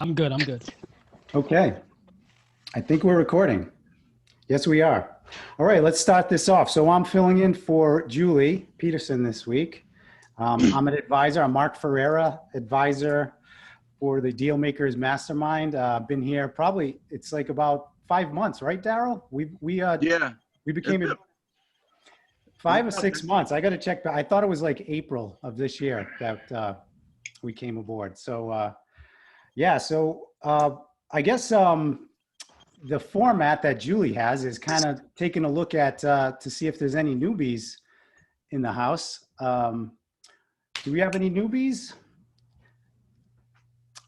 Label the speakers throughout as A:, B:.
A: I'm good. I'm good.
B: Okay. I think we're recording. Yes, we are. All right, let's start this off. So I'm filling in for Julie Peterson this week. I'm an advisor. I'm Mark Ferreria, advisor for the Dealmakers Mastermind. Been here probably, it's like about 5 months, right, Daryl?
C: Yeah.
B: We became
C: It's
B: 5 or 6 months. I got to check. I thought it was like April of this year that we came aboard. So yeah, so I guess the format that Julie has is kind of taking a look at to see if there's any newbies in the house. Do we have any newbies?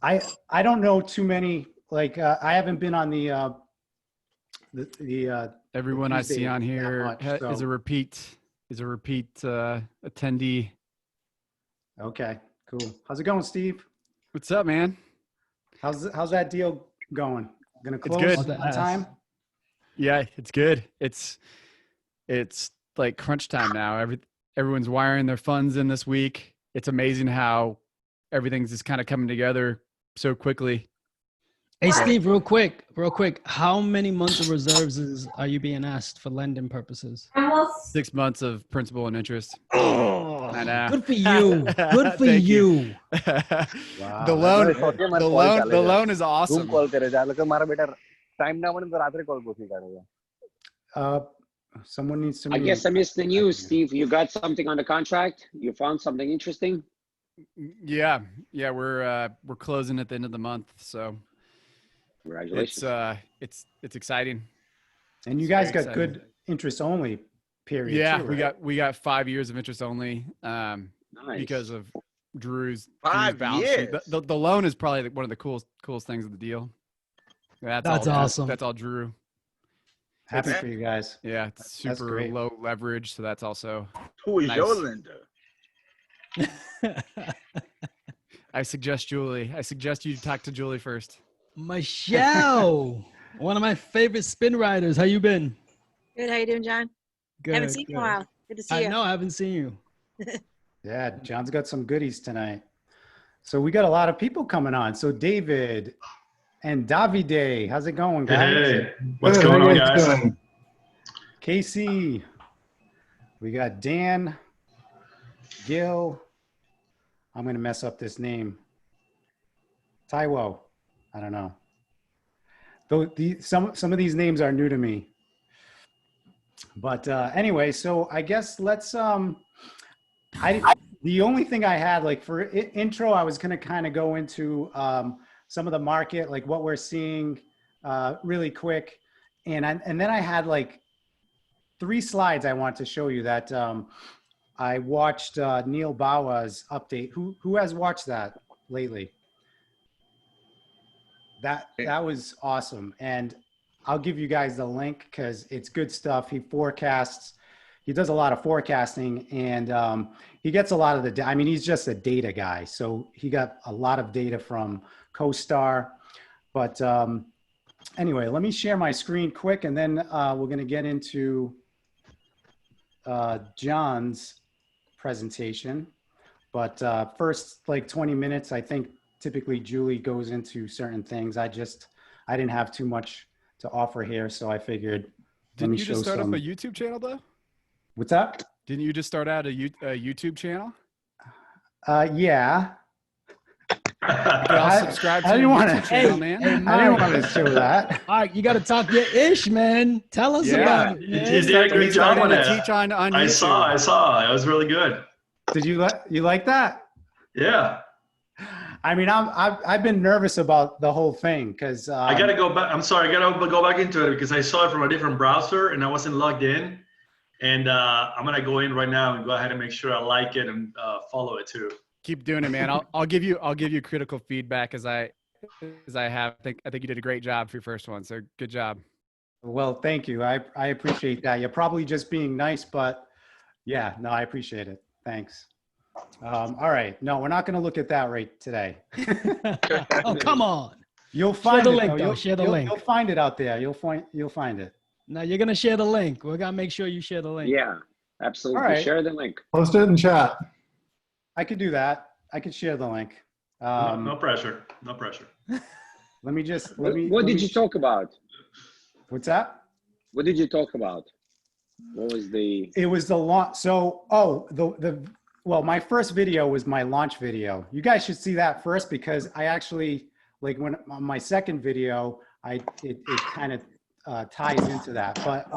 B: I don't know too many. Like I haven't been on the
D: everyone I see on here
B: much, so.
D: is a repeat attendee.
B: Okay, cool. How's it going, Steve?
D: What's up, man?
B: How's that deal going? Gonna close
D: good.
B: on time?
D: Yeah, it's good. It's like crunch time now. Everyone's wiring their funds in this week. It's amazing how everything's just kind of coming together so quickly.
A: Hey, Steve, real quick. How many months of reserves are you being asked for lending purposes?
D: 6 months of principal and interest.
A: Oh,
D: I know.
A: good for you. Good for you.
B: Wow.
D: The loan is awesome.
B: Someone needs to.
E: I guess I missed the news, Steve. You got something on the contract? You found something interesting?
D: Yeah, we're closing at the end of the month, so
E: Congratulations.
D: it's exciting.
B: And you guys got good interest only period.
D: Yeah,
B: too, right?
D: we got 5 years of interest only
E: Nice.
D: because of Drew's
C: 5
D: balance
C: years.
D: sheet. The loan is probably one of the coolest things of the deal.
A: That's awesome.
D: That's all Drew.
B: Happy for you guys.
D: Yeah, it's
B: That's
D: super
B: great.
D: low leverage, so that's also
C: Who is
D: Nice.
C: your lender?
D: I suggest you talk to Julie first.
A: Michelle, one of my favorite spin riders. How you been?
F: Good. How you doing, John?
A: Good.
F: Haven't seen you in a while. Good to see
A: I
F: you.
A: know. I haven't seen you.
B: Yeah, John's got some goodies tonight. So we got a lot of people coming on. So David and Davide, how's it going, guys?
G: Hey, what's going on, guys?
B: Casey, we got Dan, Gil. I'm gonna mess up this name. Taiwo, I don't know. Though some of these names are new to me. But anyway, so I guess let's the only thing I had like for intro, I was gonna kind of go into some of the market, like what we're seeing really quick, and then I had like 3 slides I want to show you that I watched Neil Bawa's update. Who has watched that lately? That was awesome, and I'll give you guys the link because it's good stuff. He does a lot of forecasting, and he gets a lot of the. I mean, he's just a data guy, so he got a lot of data from CoStar. But anyway, let me share my screen quick, and then we're going to get into John's presentation. But first, like 20 minutes, I think typically Julie goes into certain things. I didn't have too much to offer here, so I figured.
D: Didn't you just start up a YouTube channel though?
B: What's up?
D: Didn't you just start out a YouTube channel?
B: Yeah.
D: I'll subscribe to your YouTube channel, man.
B: I didn't want to show that.
A: All right, you got to talk your ish, man. Tell us about it.
G: You
A: Man.
G: did a great job on it.
D: Teach on
G: I
D: YouTube.
G: saw. It was really good.
B: Did you like that?
G: Yeah.
B: I mean, I've been nervous about the whole thing because
G: I got to go back. I'm sorry. I got to go back into it because I saw it from a different browser and I wasn't logged in. And I'm going to go in right now and go ahead and make sure I like it and follow it too.
D: Keep doing it, man. I'll give you critical feedback as I have. I think you did a great job for your first one. So good job.
B: Well, thank you. I appreciate that. You're probably just being nice, but yeah, no, I appreciate it. Thanks. All right. No, we're not going to look at that right today.
A: Oh, come on.
B: You'll find
A: the
B: it.
A: link,
B: Though.
A: though. Share the link.
B: You'll find it out there. You'll find it.
A: Now you're going to share the link. We're going to make sure you share the link.
E: Yeah, absolutely.
B: All right.
E: Share the link.
H: Post it in chat.
B: I could do that. I could share the link.
G: No pressure. No pressure.
B: Let me just,
E: What,
B: let me.
E: what
B: let
E: did
B: me
E: you
B: sh-
E: talk about?
B: What's that?
E: What did you talk about? What was the?
B: It was the launch. So, well, my first video was my launch video. You guys should see that first because I actually, like when on my second video, it kind of ties into that. But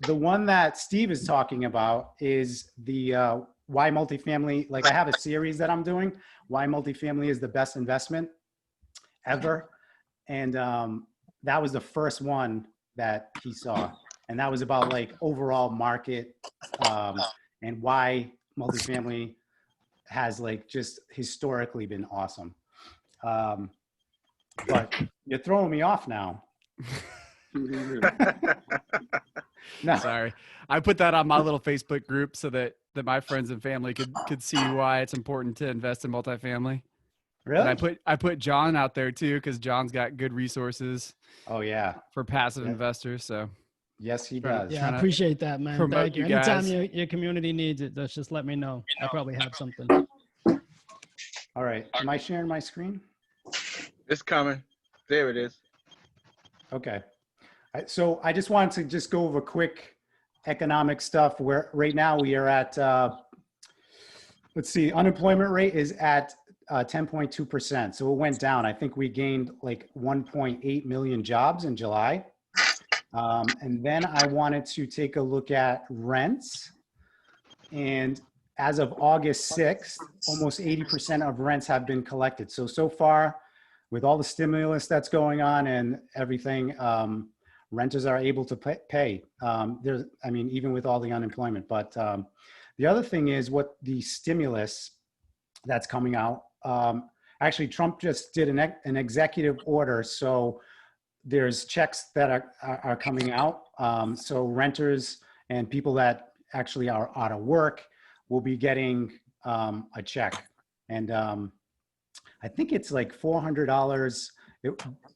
B: the one that Steve is talking about is the why multifamily, like I have a series that I'm doing, why multifamily is the best investment ever. And that was the first one that he saw. And that was about like overall market and why multifamily has like just historically been awesome. But you're throwing me off now. No,
D: Sorry. I put that on my little Facebook group so that my friends and family could see why it's important to invest in multifamily.
B: really?
D: And I put John out there too because John's got good resources
B: Oh yeah,
D: for passive
B: Yeah.
D: investors. So
B: yes he
D: Trying to-
B: does.
A: Yeah, I
D: trying to
A: appreciate that, man.
D: promote
A: Thank you.
D: you
A: Anytime
D: guys.
A: your community needs it, just let me know. I probably have something.
B: All right, am I sharing my screen?
C: It's coming. There it is.
B: Okay. So I just wanted to just go over quick economic stuff where right now we are at, let's see, unemployment rate is at 10.2%. So it went down. I think we gained like 1.8 million jobs in July. And then I wanted to take a look at rents. And as of August 6th, almost 80% of rents have been collected. So far, with all the stimulus that's going on and everything, renters are able to pay. I mean, even with all the unemployment. But the other thing is what the stimulus that's coming out. Actually, Trump just did an executive order. So there's checks that are coming out. So renters and people that actually are out of work will be getting a check. And I think it's like $400.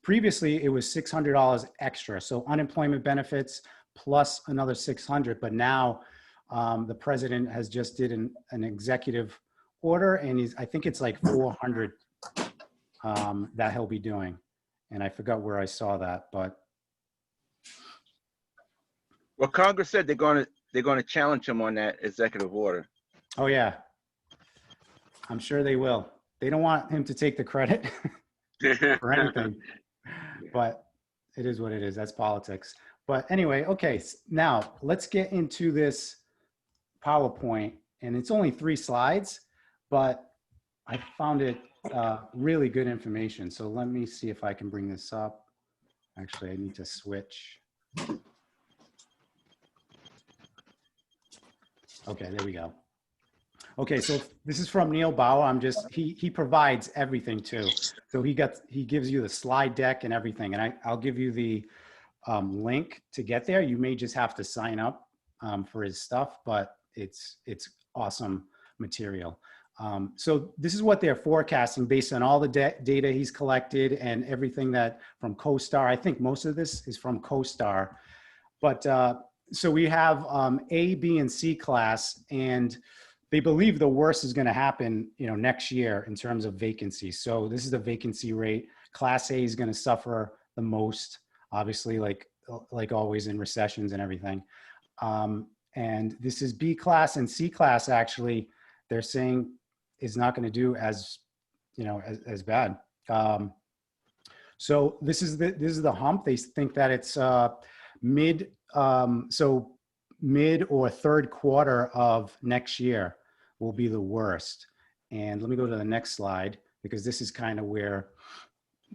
B: Previously, it was $600 extra. So unemployment benefits plus another $600. But now the president has just did an executive order, and I think it's like $400 that he'll be doing. And I forgot where I saw that, but
C: Well, Congress said they're going to challenge him on that executive order.
B: oh yeah, I'm sure they will. They don't want him to take the credit for anything, but it is what it is. That's politics. But anyway, okay, now let's get into this PowerPoint, and it's only 3 slides, but I found it really good information. So let me see if I can bring this up. Actually, I need to switch. Okay, there we go. Okay, so this is from Neil Bauer. He provides everything too. So he gives you the slide deck and everything. And I'll give you the link to get there. You may just have to sign up for his stuff, but it's awesome material. So this is what they're forecasting based on all the data he's collected and everything that from CoStar. I think most of this is from CoStar, but so we have A, B, and C class, and they believe the worst is going to happen, next year in terms of vacancy. So this is the vacancy rate. Class A is going to suffer the most, obviously, like always in recessions and everything. And this is B class, and C class actually, they're saying is not going to do as bad. So this is the hump. They think that it's mid or third quarter of next year will be the worst. And let me go to the next slide, because this is kind of where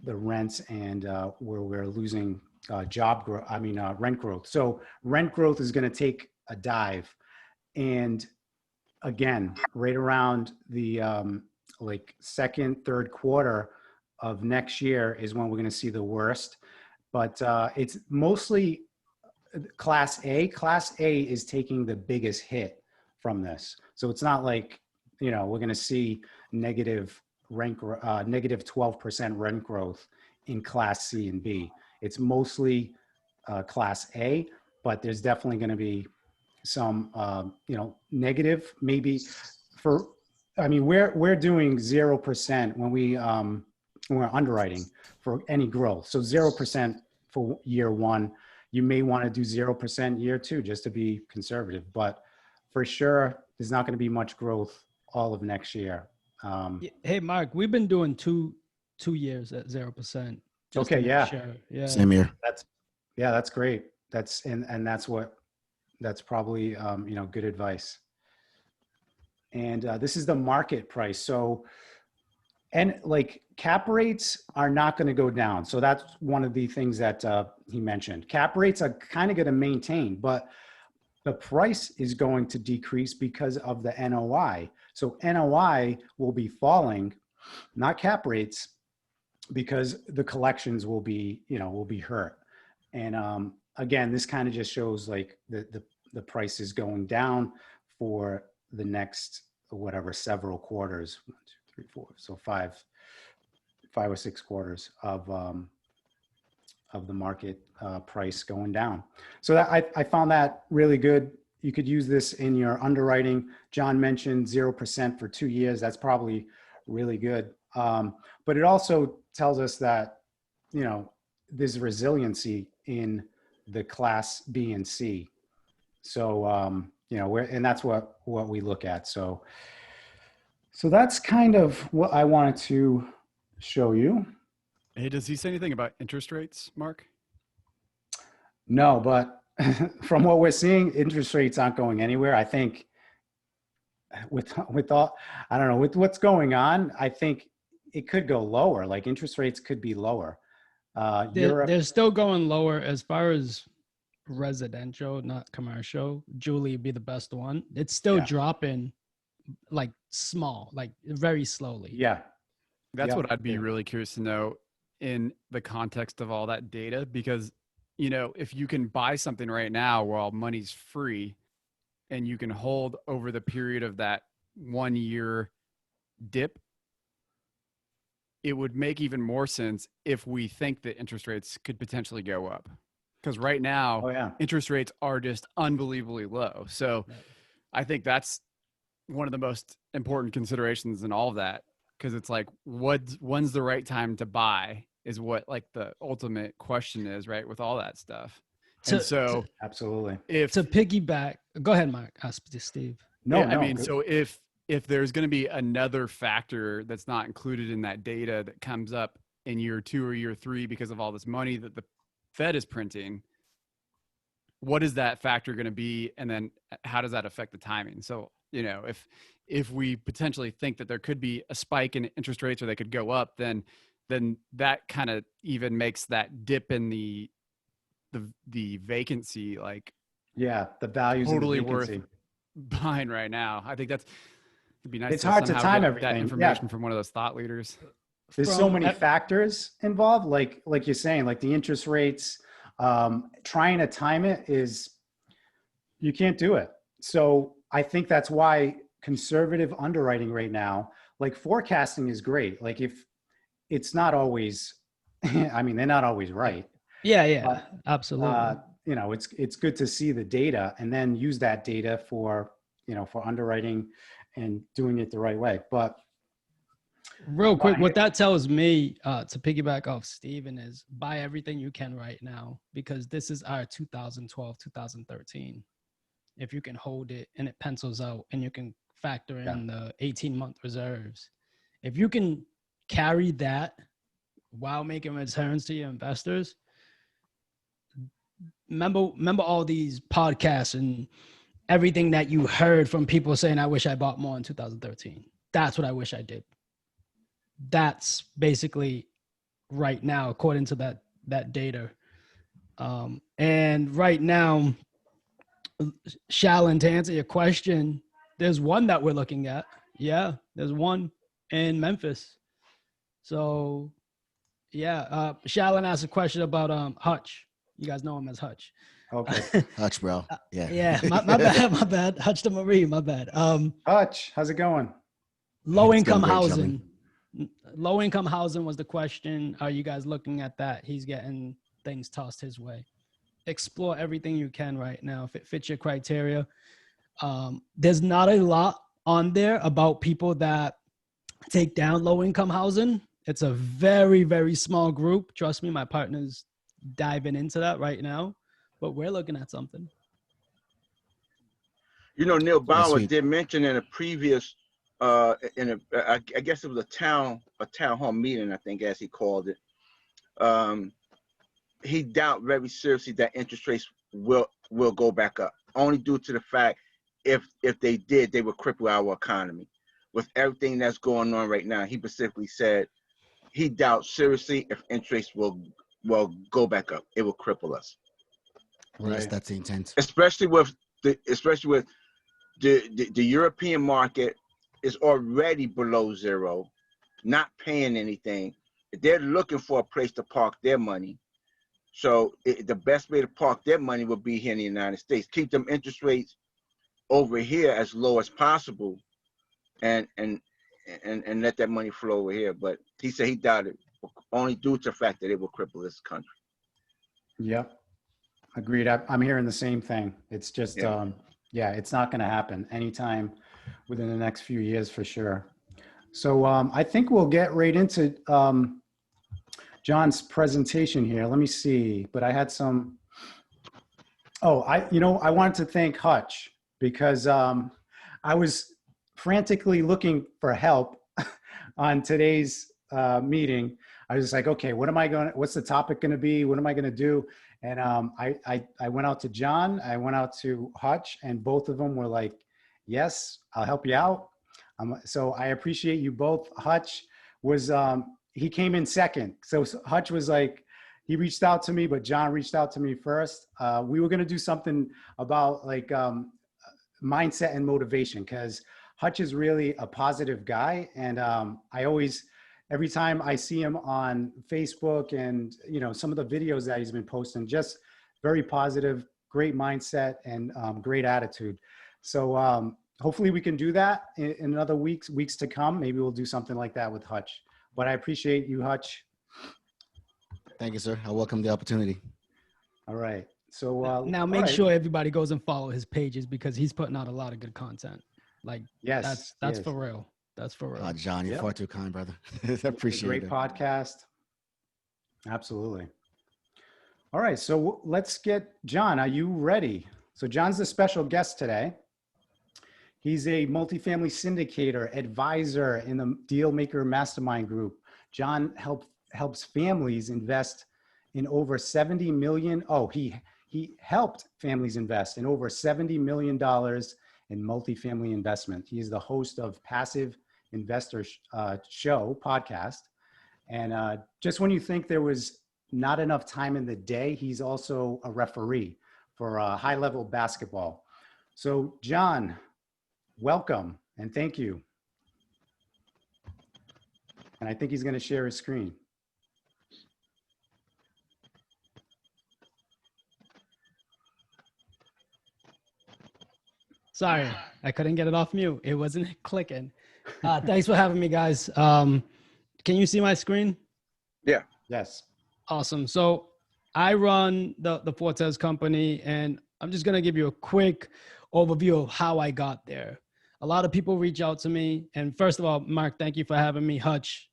B: the rents and where we're losing rent growth. So rent growth is going to take a dive. And again, right around the second, third quarter of next year is when we're going to see the worst. But it's mostly Class A. Class A is taking the biggest hit from this. So it's not like, we're going to see negative 12% rent growth in Class C and B. It's mostly Class A, but there's definitely going to be some, negative, maybe we're doing 0% when we we're underwriting for any growth. So 0% for year one. You may want to do 0% year two just to be conservative, but for sure, there's not going to be much growth all of next year.
A: Hey, Mark, we've been doing two years at 0%. just to
B: Okay,
A: make
B: yeah.
A: sure. Yeah.
H: Same here.
B: That's great. And that's probably, good advice. And this is the market price. So, and like cap rates are not going to go down. So that's one of the things that he mentioned. Cap rates are kind of going to maintain, but the price is going to decrease because of the NOI. So NOI will be falling, not cap rates, because the collections will be hurt. And again, this kind of just shows like the price is going down for the next several quarters. 1, 2, 3, 4. So five or six quarters of the market price going down. So that I found that really good. You could use this in your underwriting. John mentioned 0% for 2 years. That's probably really good. But it also tells us that, there's resiliency in the class B and C. So, and that's what we look at. So that's kind of what I wanted to show you.
D: Hey, does he say anything about interest rates, Mark?
B: No, but from what we're seeing, interest rates aren't going anywhere. I think with all, I don't know, with what's going on, I think it could go lower. Like interest rates could be lower.
A: They're still going lower as far as residential, not commercial. Julie would be the best one. It's still dropping like small, like very slowly.
B: Yeah.
D: That's what I'd be really curious to know in the context of all that data, because, if you can buy something right now while money's free and you can hold over the period of that 1 year dip, it would make even more sense if we think that interest rates could potentially go up. Because right now, interest rates are just unbelievably low. So I think that's one of the most important considerations in all of that. Because it's like, when's the right time to buy is what like the ultimate question is, right? With all that stuff. So
B: absolutely.
A: To piggyback, go ahead, Mark. Ask Steve.
D: I mean, so if there's going to be another factor that's not included in that data that comes up in year 2 or year 3 because of all this money that the Fed is printing, what is that factor going to be? And then how does that affect the timing? So, if we potentially think that there could be a spike in interest rates or they could go up, then that kind of even makes that dip in the vacancy, like,
B: the values
D: totally
B: of the
D: worth
B: vacancy.
D: buying right now. I think it'd be nice.
B: It's hard to time
D: get
B: everything.
D: that information from one of those thought leaders.
B: There's so many factors involved, like you're saying, like the interest rates. Trying to time it you can't do it. So I think that's why conservative underwriting right now, like forecasting is great. Like if it's not always, I mean, they're not always right.
A: Yeah, absolutely.
B: It's good to see the data and then use that data for underwriting and doing it the right way. But
A: real quick, what that tells me, to piggyback off Steven, is buy everything you can right now, because this is our 2012, 2013. If you can hold it and it pencils out and you can factor in the 18-month reserves, if you can carry that while making returns to your investors, remember all these podcasts and everything that you heard from people saying, I wish I bought more in 2013. That's what I wish I did. That's basically right now, according to that data. And right now, Shalyn, to answer your question, there's one that we're looking at. Yeah, there's one in Memphis. So, Shalyn asked a question about Hutch. You guys know him as Hutch.
B: Okay.
H: Hutch, bro. Yeah.
A: Yeah, my bad. Hutch to Marie, my bad.
B: Hutch, how's it going?
A: Low-income housing. Low-income housing was the question. Are you guys looking at that? He's getting things tossed his way. Explore everything you can right now if it fits your criteria. There's not a lot on there about people that take down low-income housing. It's a very, very small group. Trust me, my partner's diving into that right now, but we're looking at something.
C: You know, Neil Bauer
H: sweet.
C: did mention in a previous, I guess it was a town hall meeting, I think, as he called it. He doubt very seriously that interest rates will go back up, only due to the fact if they did, they would cripple our economy. With everything that's going on right now, he specifically said he doubts seriously if interest rates will go back up. It will cripple us.
H: Unless that's the intent.
C: Especially with the European market is already below zero, not paying anything. They're looking for a place to park their money. So the best way to park their money would be here in the United States. Keep them interest rates over here as low as possible, and let that money flow over here. But he said he doubted, only due to the fact that it will cripple this country.
B: Yep. Agreed. I'm hearing the same thing. It's just, it's not going to happen anytime within the next few years for sure. So I think we'll get right into John's presentation here. Let me see, but I had some, I wanted to thank Hutch because I was frantically looking for help on today's meeting. I was just like, okay, what's the topic going to be? What am I going to do? And I went out to John, I went out to Hutch, and both of them were like, yes, I'll help you out. So I appreciate you both. Hutch was, he came in second. So Hutch was like, he reached out to me, but John reached out to me first. We were going to do something about like mindset and motivation, because Hutch is really a positive guy. And every time I see him on Facebook and, some of the videos that he's been posting, just very positive, great mindset and great attitude. So hopefully we can do that in another weeks to come. Maybe we'll do something like that with Hutch, but I appreciate you, Hutch.
H: Thank you, sir. I welcome the opportunity.
B: All right. So
A: now make sure everybody goes and follow his pages, because he's putting out a lot of good content. Like,
B: yes,
A: that's for real. That's for real.
H: John, you're far too kind, brother. I appreciate it.
B: Great podcast. Absolutely. All right. So let's get John. Are you ready? So John's the special guest today. He's a multifamily syndicator, advisor in the Dealmaker Mastermind Group. John helps families invest in over $70 million. Oh, he helped families invest in over $70 million in multifamily investment. He is the host of Passive Investor Show podcast. And just when you think there was not enough time in the day, he's also a referee for high-level basketball. So John, welcome and thank you. And I think he's going to share his screen.
A: Sorry, I couldn't get it off mute. It wasn't clicking. Thanks for having me, guys. Can you see my screen?
C: Yeah.
B: Yes.
A: Awesome. So I run the Fortes company, and I'm just going to give you a quick overview of how I got there. A lot of people reach out to me. And first of all, Mark, thank you for having me. Hutch,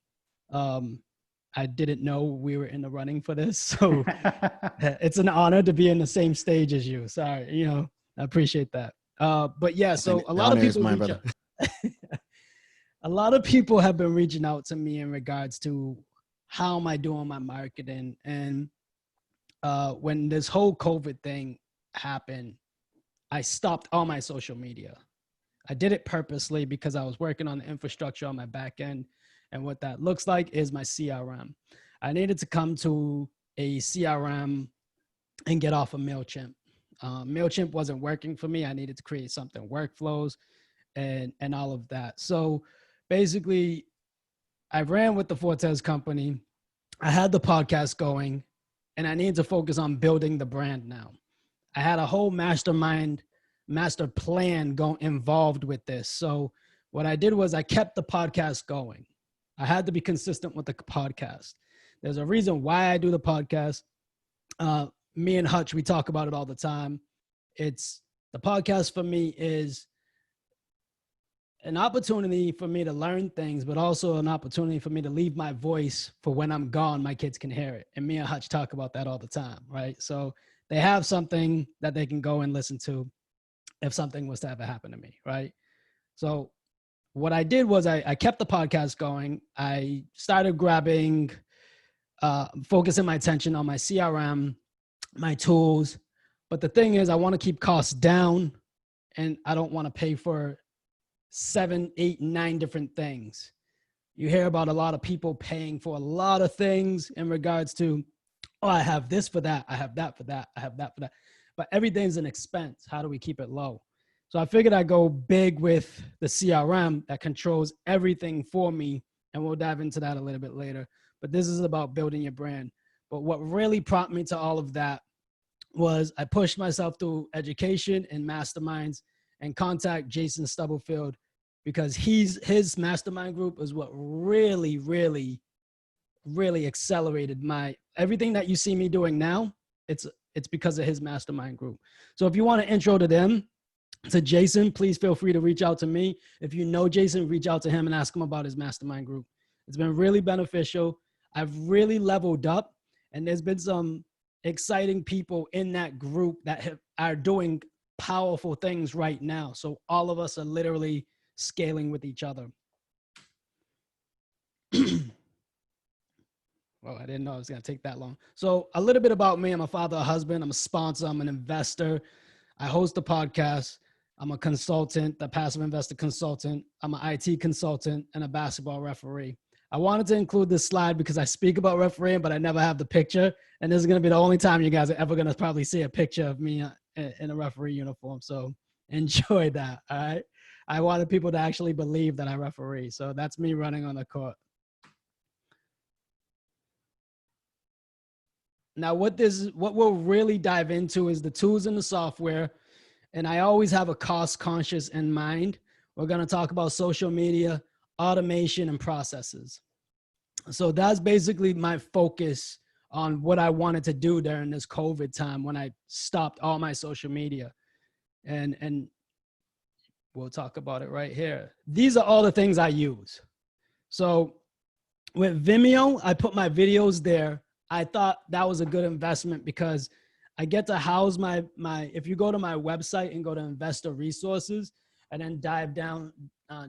A: I didn't know we were in the running for this. So it's an honor to be in the same stage as you. Sorry, I appreciate that. But yeah, so a lot of people reach out. A lot of people have been reaching out to me in regards to how am I doing my marketing. And when this whole COVID thing happened, I stopped all my social media. I did it purposely because I was working on the infrastructure on my back end. And what that looks like is my CRM. I needed to come to a CRM and get off of MailChimp. MailChimp wasn't working for me. I needed to create something, workflows and all of that. So basically, I ran with the Fortes company. I had the podcast going, and I needed to focus on building the brand now. I had a whole master plan involved with this. So what I did was I kept the podcast going. I had to be consistent with the podcast. There's a reason why I do the podcast. Me and Hutch, we talk about it all the time. The podcast for me is an opportunity for me to learn things, but also an opportunity for me to leave my voice for when I'm gone, my kids can hear it. And me and Hutch talk about that all the time, right? So they have something that they can go and listen to if something was to ever happen to me, right? So what I did was I kept the podcast going. I started focusing my attention on my CRM, my tools. But the thing is, I want to keep costs down, and I don't want to pay for 7, 8, 9 different things. You hear about a lot of people paying for a lot of things in regards to, oh, I have this for that, I have that for that, I have that for that. But everything's an expense. How do we keep it low? So I figured I'd go big with the CRM that controls everything for me, and we'll dive into that a little bit later. But this is about building your brand. But what really prompted me to all of that was I pushed myself through education and masterminds and contact Jason Stubblefield, because his mastermind group is what really, really, really accelerated everything that you see me doing now. It's because of his mastermind group. So if you want an intro to Jason, please feel free to reach out to me. If you know Jason, reach out to him and ask him about his mastermind group. It's been really beneficial. I've really leveled up, and there's been some exciting people in that group that are doing powerful things right now. So all of us are literally scaling with each other. Well, I didn't know it was going to take that long. So a little bit about me. I'm a father, a husband. I'm a sponsor. I'm an investor. I host a podcast. I'm a consultant, a passive investor consultant. I'm an IT consultant and a basketball referee. I wanted to include this slide because I speak about refereeing, but I never have the picture. And this is going to be the only time you guys are ever going to probably see a picture of me in a referee uniform. So enjoy that. All right. I wanted people to actually believe that I referee. So that's me running on the court. Now, what we'll really dive into is the tools and the software. And I always have a cost conscious in mind. We're going to talk about social media, automation, and processes. So that's basically my focus on what I wanted to do during this COVID time when I stopped all my social media. And we'll talk about it right here. These are all the things I use. So with Vimeo, I put my videos there. I thought that was a good investment because I get to house my if you go to my website and go to investor resources and then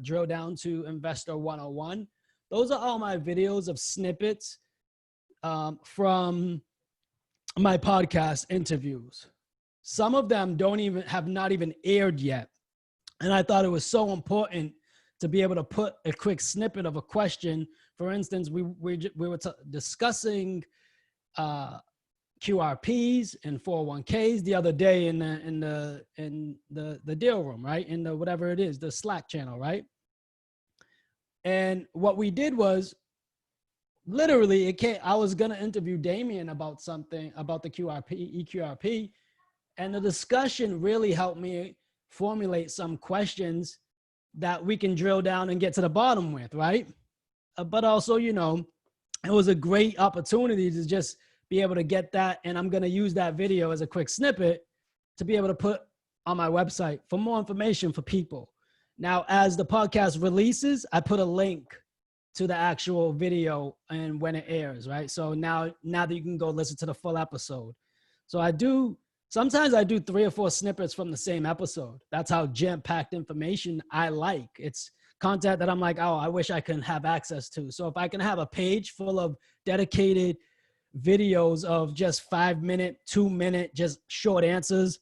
A: drill down to investor 101, those are all my videos of snippets from my podcast interviews. Some of them have not even aired yet. And I thought it was so important to be able to put a quick snippet of a question. For instance, we were discussing QRPs and 401ks the other day in the deal room, right? In the whatever it is, the Slack channel, right? And what we did was literally I was gonna interview Damien about something about the EQRP, and the discussion really helped me formulate some questions that we can drill down and get to the bottom with, right? But also, it was a great opportunity to just be able to get that. And I'm going to use that video as a quick snippet to be able to put on my website for more information for people. Now, as the podcast releases, I put a link to the actual video and when it airs, right? So now that you can go listen to the full episode. So sometimes I do 3 or 4 snippets from the same episode. That's how jam-packed information I like. It's content that I'm like, oh, I wish I could have access to. So if I can have a page full of dedicated videos of just 5-minute, 2-minute, just short answers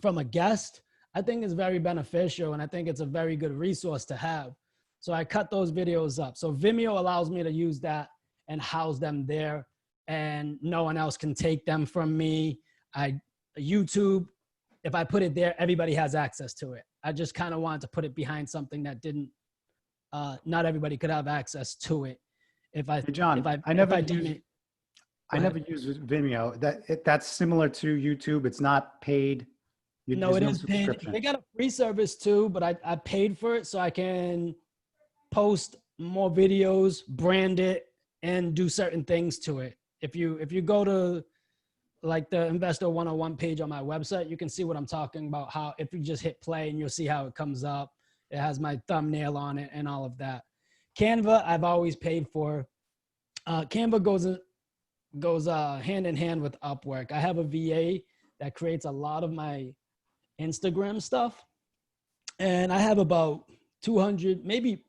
A: from a guest, I think it's very beneficial. And I think it's a very good resource to have. So I cut those videos up. So Vimeo allows me to use that and house them there, and no one else can take them from me. YouTube, if I put it there, everybody has access to it. I just kind of wanted to put it behind something that not everybody could have access to it. I never
B: use Vimeo. That's similar to YouTube. It's not paid.
A: No, it is paid. They got a free service too, but I paid for it so I can post more videos, brand it, and do certain things to it. If you go to like the Investor 101 page on my website, you can see what I'm talking about. How if you just hit play and you'll see how it comes up. It has my thumbnail on it and all of that. Canva, I've always paid for. Canva goes hand in hand with Upwork. I have a VA that creates a lot of my Instagram stuff, and I have about 200, maybe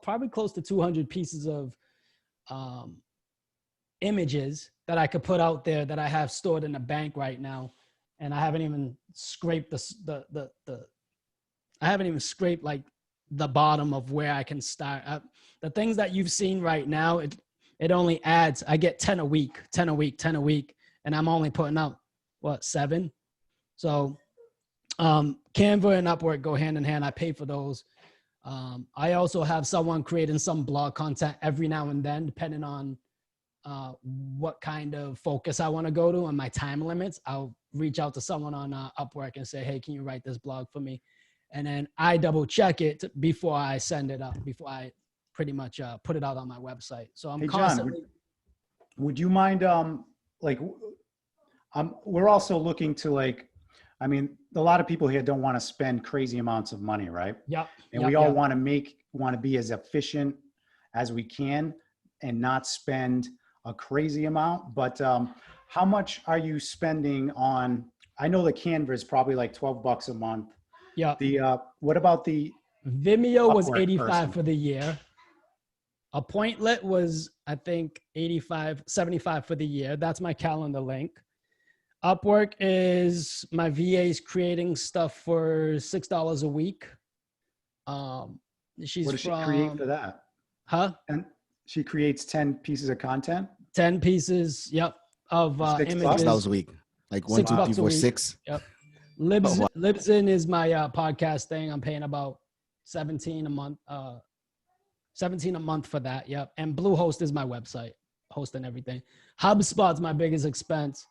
A: probably close to 200 pieces of images that I could put out there that I have stored in the bank right now, and I haven't even scraped I haven't even scraped like the bottom of where I can start. The things that you've seen right now, it only adds. I get 10 a week, and I'm only putting out what, 7. So Canva and Upwork go hand in hand. I pay for those. I also have someone creating some blog content every now and then, depending on what kind of focus I want to go to and my time limits. I'll reach out to someone on Upwork and say, hey, can you write this blog for me? And then I double check it before I send it up, before I pretty much put it out on my website. So I'm constantly.
B: John, would you mind, we're also looking to I mean, a lot of people here don't want to spend crazy amounts of money, right?
A: Yep.
B: And we all want to be as efficient as we can and not spend a crazy amount. But how much are you spending on? I know the Canva is probably like $12 a month.
A: Yeah.
B: What about the
A: Vimeo was
B: Upwork
A: 85
B: person?
A: for the year. Appointlet was, I think, 75 for the year. That's my calendar link. Upwork is my VA's creating stuff for $6 a week. She's
B: what does she create for that?
A: Huh?
B: And she creates 10 pieces of content.
A: 10 pieces, yep, of images.
H: $6 a week, like one, two,
A: $6
H: three,
A: a
H: four,
A: week.
H: 6.
A: Yep.
H: wow.
A: Libsyn is my podcast thing. I'm paying about 17 a month. 17 a month for that. Yep. And Bluehost is my website, hosting everything. HubSpot's my biggest expense.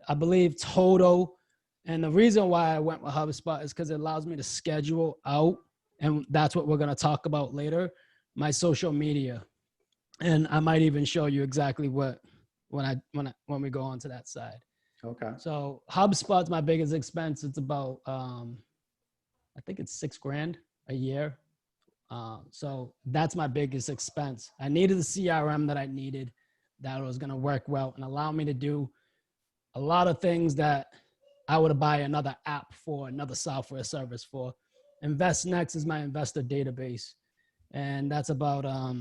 A: I believe total. And the reason why I went with HubSpot is because it allows me to schedule out, and that's what we're going to talk about later, my social media. And I might even show you exactly when we go on to that side.
B: Okay.
A: So HubSpot's my biggest expense. It's about, I think it's $6,000 a year. So that's my biggest expense. I needed the CRM that I needed that was going to work well and allow me to do a lot of things that I would buy another app for, another software service for. InvestNext is my investor database. And that's about, I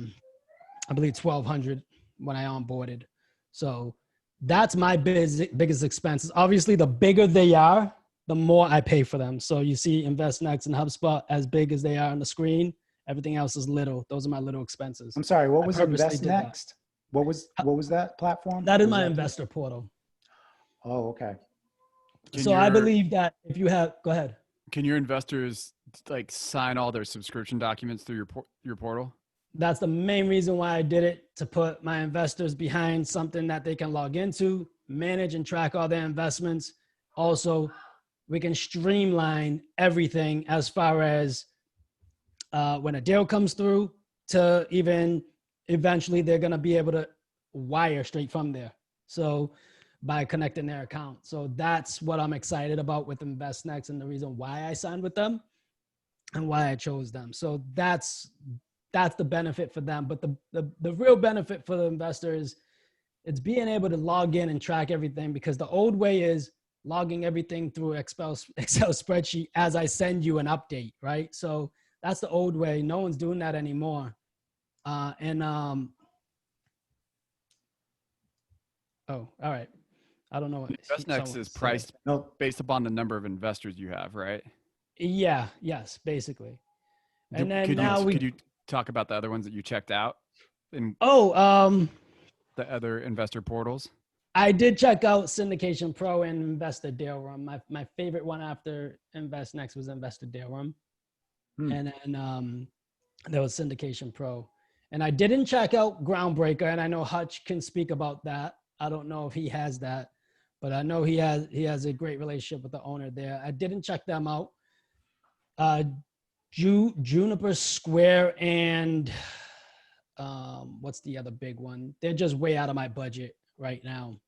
A: believe 1,200 when I onboarded. So that's my biggest expenses. Obviously, the bigger they are, the more I pay for them. So you see InvestNext and HubSpot as big as they are on the screen. Everything else is little. Those are my little expenses.
B: I'm sorry. What was
A: purposely did that.
B: InvestNext? What was that platform?
A: That is
B: What
A: my
B: was that?
A: investor portal.
B: Oh, okay.
A: So I believe that if you have, go ahead.
D: Can your investors like sign all their subscription documents through your portal?
A: That's the main reason why I did it, to put my investors behind something that they can log into, manage and track all their investments. Also, we can streamline everything as far as when a deal comes through to even eventually they're going to be able to wire straight from there. So by connecting their account. So that's what I'm excited about with InvestNext and the reason why I signed with them and why I chose them. So that's the benefit for them. But the real benefit for the investors, it's being able to log in and track everything, because the old way is logging everything through Excel spreadsheet as I send you an update, right? So that's the old way. No one's doing that anymore. Oh, all right. I don't know what
D: InvestNext is priced based upon the number of investors you have, right?
A: Yeah. Yes, basically. And then
D: could you talk about the other ones that you checked out? The other investor portals?
A: I did check out Syndication Pro and Investor Deal Room. My favorite one after InvestNext was Investor Deal Room. And then there was Syndication Pro. And I didn't check out Groundbreaker, and I know Hutch can speak about that. I don't know if he has that, but I know he has a great relationship with the owner there. I didn't check them out. Juniper Square and what's the other big one? They're just way out of my budget right now.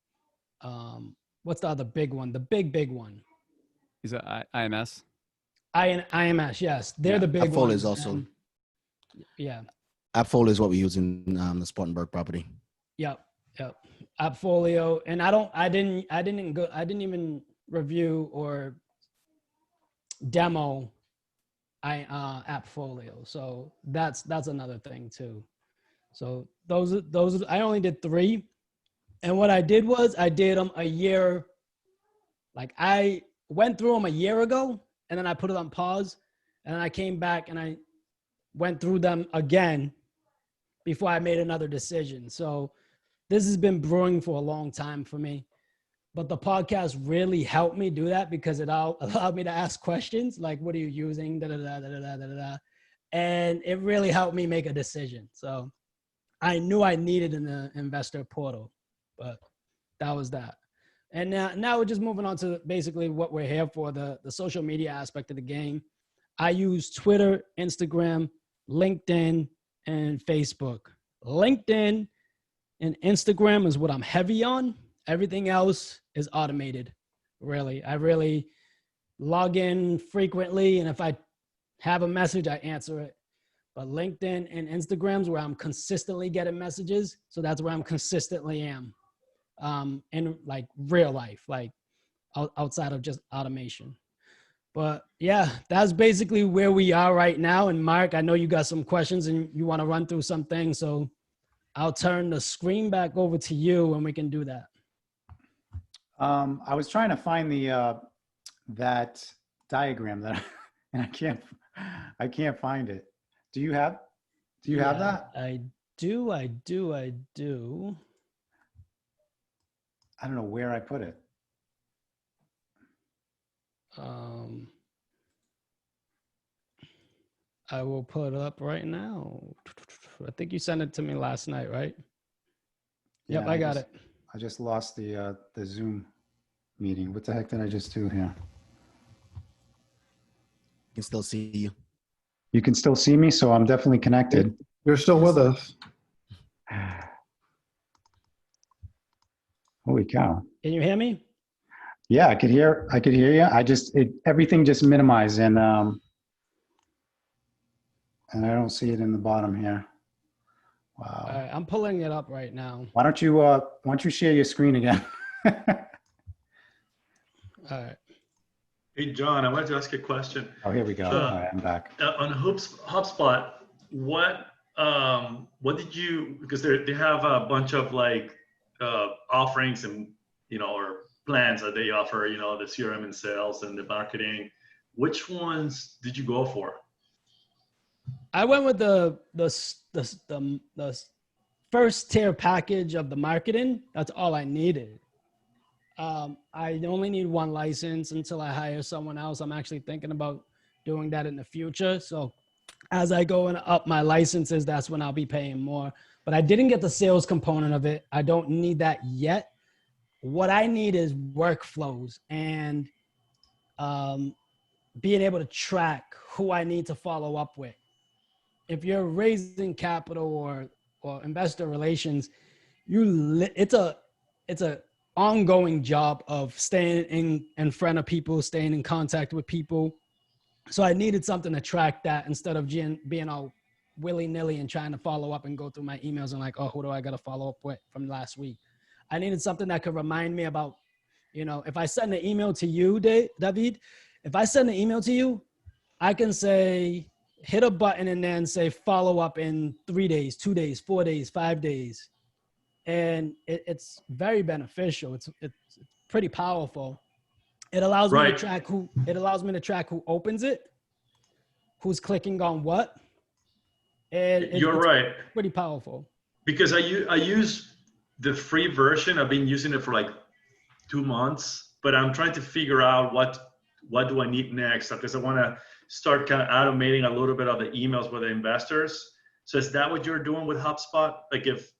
A: What's the other big one? The big one.
D: Is it IMS?
A: IMS, yes, they're
H: Yeah,
A: the big
H: Appfolio
A: ones.
H: is also-
A: and- yeah.
H: Appfolio is what we use in the Spartanburg property.
A: Yep. Appfolio, and I didn't even review or demo Appfolio. So that's another thing too. So those I only did 3, and what I did was I did them a year. Like I went through them a year ago, and then I put it on pause, and then I came back and I went through them again before I made another decision. So this has been brewing for a long time for me, but the podcast really helped me do that because it allowed me to ask questions like, what are you using? Da, da, da, da, da, da, da. And it really helped me make a decision. So I knew I needed an investor portal, but that was that. And now we're just moving on to basically what we're here for, the social media aspect of the game. I use Twitter, Instagram, LinkedIn, and Facebook. LinkedIn and Instagram is what I'm heavy on. Everything else is automated, really. I really log in frequently, and if I have a message, I answer it. But LinkedIn and Instagram's where I'm consistently getting messages, so that's where I'm consistently am. In like real life, like outside of just automation. But yeah, that's basically where we are right now. And Mark, I know you got some questions and you want to run through some things, so I'll turn the screen back over to you and we can do that.
B: I was trying to find the that diagram that and I can't find it. Do you have that?
A: I do.
B: I don't know where I put it.
A: I will put it up right now. I think you sent it to me last night, right? Yep,
B: Yeah,
A: I got it.
B: I just lost the Zoom meeting. What the heck did I just do here?
H: I can still see you.
B: You can still see me, so I'm definitely connected.
I: You're still with us.
B: Holy cow.
A: Can you hear me?
B: Yeah, I could hear you. Everything just minimized and I don't see it in the bottom here. Wow.
A: All right, I'm pulling it up right now.
B: Why don't you share your screen again?
A: All right.
G: Hey, John, I wanted to ask you a question.
B: Oh, here we go. All right, I'm back.
G: On HubSpot, what did you, because they have a bunch of like offerings and, or plans that they offer, the CRM and sales and the marketing. Which ones did you go for?
A: I went with the first tier package of the marketing. That's all I needed. I only need 1 license until I hire someone else. I'm actually thinking about doing that in the future. So as I go and up my licenses, that's when I'll be paying more. But I didn't get the sales component of it. I don't need that yet. What I need is workflows and being able to track who I need to follow up with. If you're raising capital or investor relations, it's a ongoing job of staying in front of people, staying in contact with people. So I needed something to track that instead of being all willy-nilly and trying to follow up and go through my emails and like, oh, who do I got to follow up with from last week? I needed something that could remind me about, if I send an email to you, David, if I send an email to you, I can say, hit a button and then say follow up in 3 days, 2 days, 4 days, 5 days. And it's very beneficial. It's pretty powerful. It allows me to track who opens it, who's clicking on what. And
G: You're right.
A: Pretty powerful.
G: Because I use the free version. I've been using it for like 2 months, but I'm trying to figure out what do I need next, because I want to start kind of automating a little bit of the emails with the investors. So is that what you're doing with HubSpot? Like if,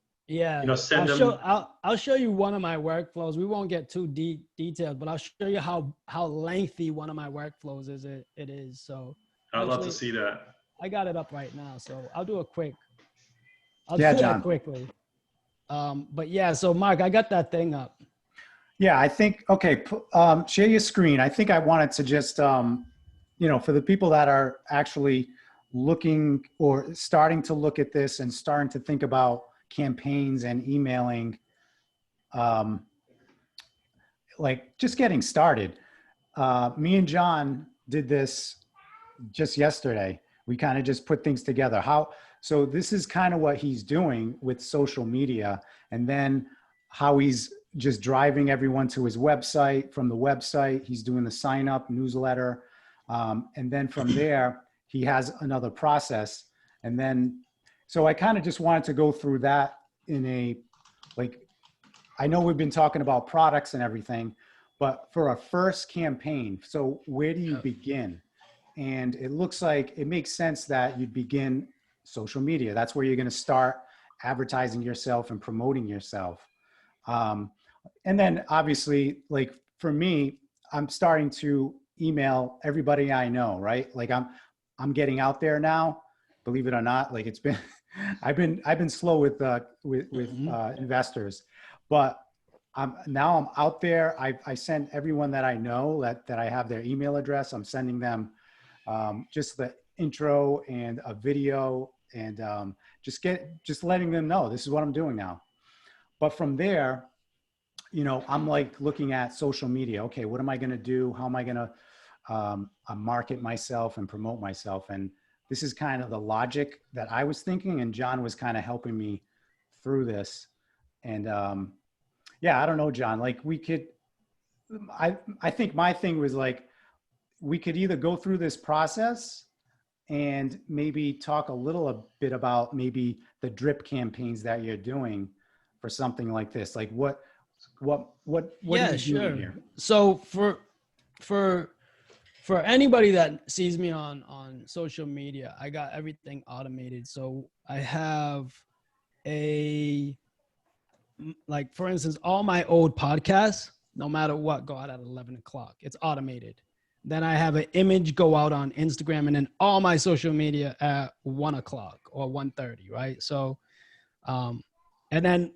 G: send them.
A: I'll show you one of my workflows. We won't get too detailed, but I'll show you how lengthy one of my workflows is. It is. So
G: I'd love to see that.
A: I got it up right now, so I'll do it quick.
B: John.
A: Quickly. But yeah, so Mark, I got that thing up.
B: Yeah, I think, okay, share your screen. I think I wanted to just for the people that are actually looking or starting to look at this and starting to think about campaigns and emailing, like just getting started. Me and John did this just yesterday. We kind of just put things together. So this is kind of what he's doing with social media, and then how he's just driving everyone to his website. From the website, he's doing the sign up newsletter. And then from there, he has another process. And then, so I kind of just wanted to go through that I know we've been talking about products and everything, but for a first campaign, so where do you begin? And it looks like it makes sense that you'd begin social media. That's where you're going to start advertising yourself and promoting yourself. And then obviously, like for me, I'm starting to email everybody I know, right? Like I'm getting out there now, believe it or not. Like it's been, I've been slow with investors, but now I'm out there. I send everyone that I know that I have their email address. I'm sending them just the intro and a video, and just letting them know this is what I'm doing now. But from there, I'm like looking at social media. Okay, what am I going to do? How am I going to market myself and promote myself? And this is kind of the logic that I was thinking, and John was kind of helping me through this. And yeah, I don't know, John, like I think my thing was like, we could either go through this process and maybe talk a little bit about maybe the drip campaigns that you're doing for something like this. Like what
A: Yeah,
B: are you
A: sure.
B: doing here?
A: So for anybody that sees me on social media, I got everything automated. So I have like, for instance, all my old podcasts, no matter what, go out at 11 o'clock. It's automated. Then I have an image go out on Instagram, and then all my social media at 1 o'clock or 1:30, right? So, and then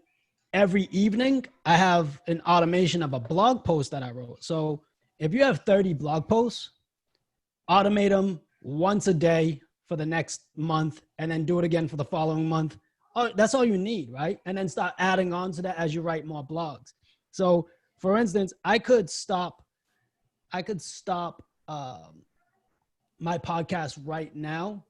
A: every evening I have an automation of a blog post that I wrote. So if you have 30 blog posts, automate them once a day for the next month, and then do it again for the following month. Oh, that's all you need, right? And then start adding on to that as you write more blogs. So for instance, I could stop my podcast right now,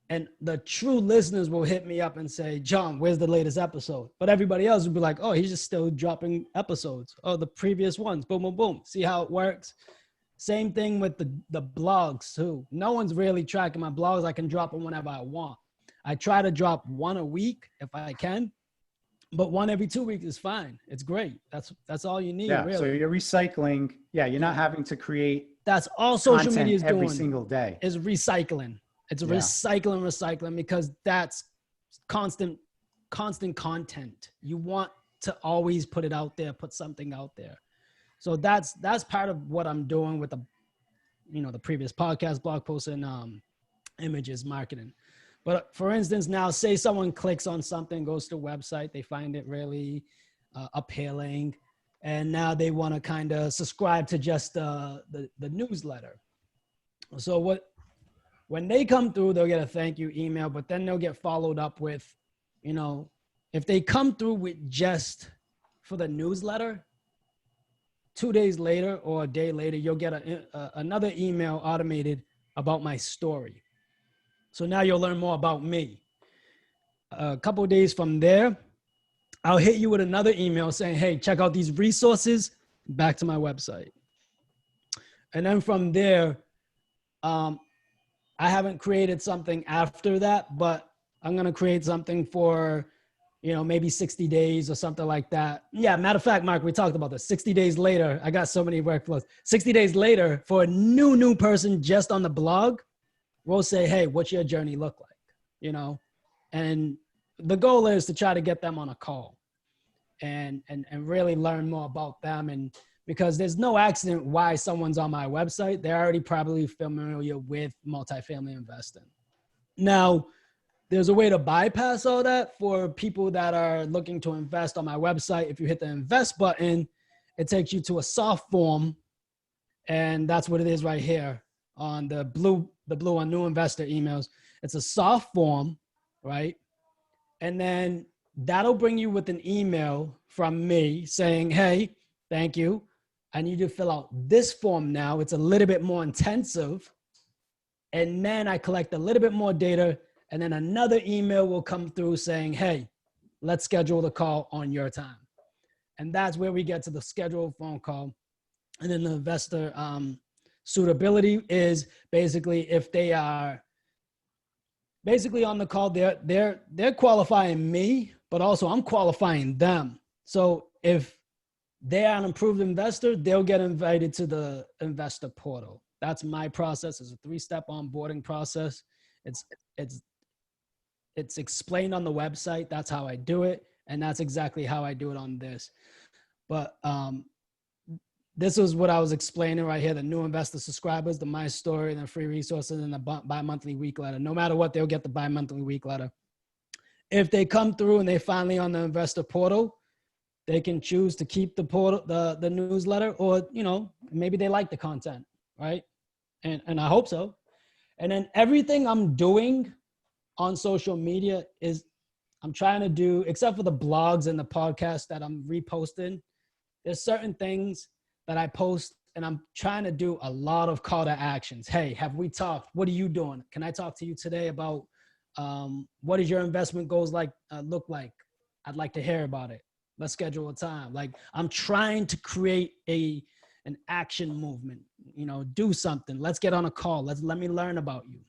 A: and the true listeners will hit me up and say, John, where's the latest episode? But everybody else would be like, oh, he's just still dropping episodes. Oh, the previous ones, boom, boom, boom. See how it works? Same thing with the blogs too. No one's really tracking my blogs. I can drop them whenever I want. I try to drop one a week if I can, but one every 2 weeks is fine. It's great. That's all you need.
B: Yeah.
A: Really.
B: So you're recycling. Yeah. You're not having to create.
A: That's all social media is
B: every
A: doing
B: single day.
A: is recycling. It's recycling because that's constant content. You want to always put it out there, put something out there. So that's part of what I'm doing with the previous podcast, blog posts, and images marketing. But for instance, now say someone clicks on something, goes to a website, they find it really appealing, and now they want to kind of subscribe to just the newsletter. So when they come through, they'll get a thank you email, but then they'll get followed up with, if they come through with just for the newsletter, 2 days later or a day later, you'll get another email automated about my story. So now you'll learn more about me. A couple of days from there, I'll hit you with another email saying, hey, check out these resources, back to my website. And then from there, I haven't created something after that, but I'm going to create something for, maybe 60 days or something like that. Yeah, matter of fact, Mark, we talked about this. 60 days later, I got so many workflows. 60 days later, for a new person just on the blog, we'll say, hey, what's your journey look like? And the goal is to try to get them on a call and really learn more about them. And because there's no accident why someone's on my website, they're already probably familiar with multifamily investing. Now, there's a way to bypass all that for people that are looking to invest on my website. If you hit the invest button, it takes you to a soft form, and that's what it is right here. on the blue on new investor emails. It's a soft form, right? And then that'll bring you with an email from me saying, hey, thank you. I need you to fill out this form now. It's a little bit more intensive. And then I collect a little bit more data. And then another email will come through saying, hey, let's schedule the call on your time. And that's where we get to the scheduled phone call. And then the investor suitability is basically if they are basically on the call, they're qualifying me, but also I'm qualifying them. So if they are an approved investor, they'll get invited to the investor portal. That's my process. It's a 3-step onboarding process. It's explained on the website. That's how I do it. And that's exactly how I do it on this. But this is what I was explaining right here, the new investor subscribers, the My Story, and the free resources, and the bi-monthly week letter. No matter what, they'll get the bi-monthly week letter. If they come through and they finally on the investor portal, they can choose to keep the portal, the newsletter, or, you know, maybe they like the content, right? And I hope so. And then everything I'm doing on social media is I'm trying to do, except for the blogs and the podcasts that I'm reposting, there's certain things that I post and I'm trying to do a lot of call to actions. Hey, have we talked? What are you doing? Can I talk to you today about what does your investment goals look like? I'd like to hear about it. Let's schedule a time. Like, I'm trying to create an action movement, you know, do something. Let's get on a call. Let me learn about you.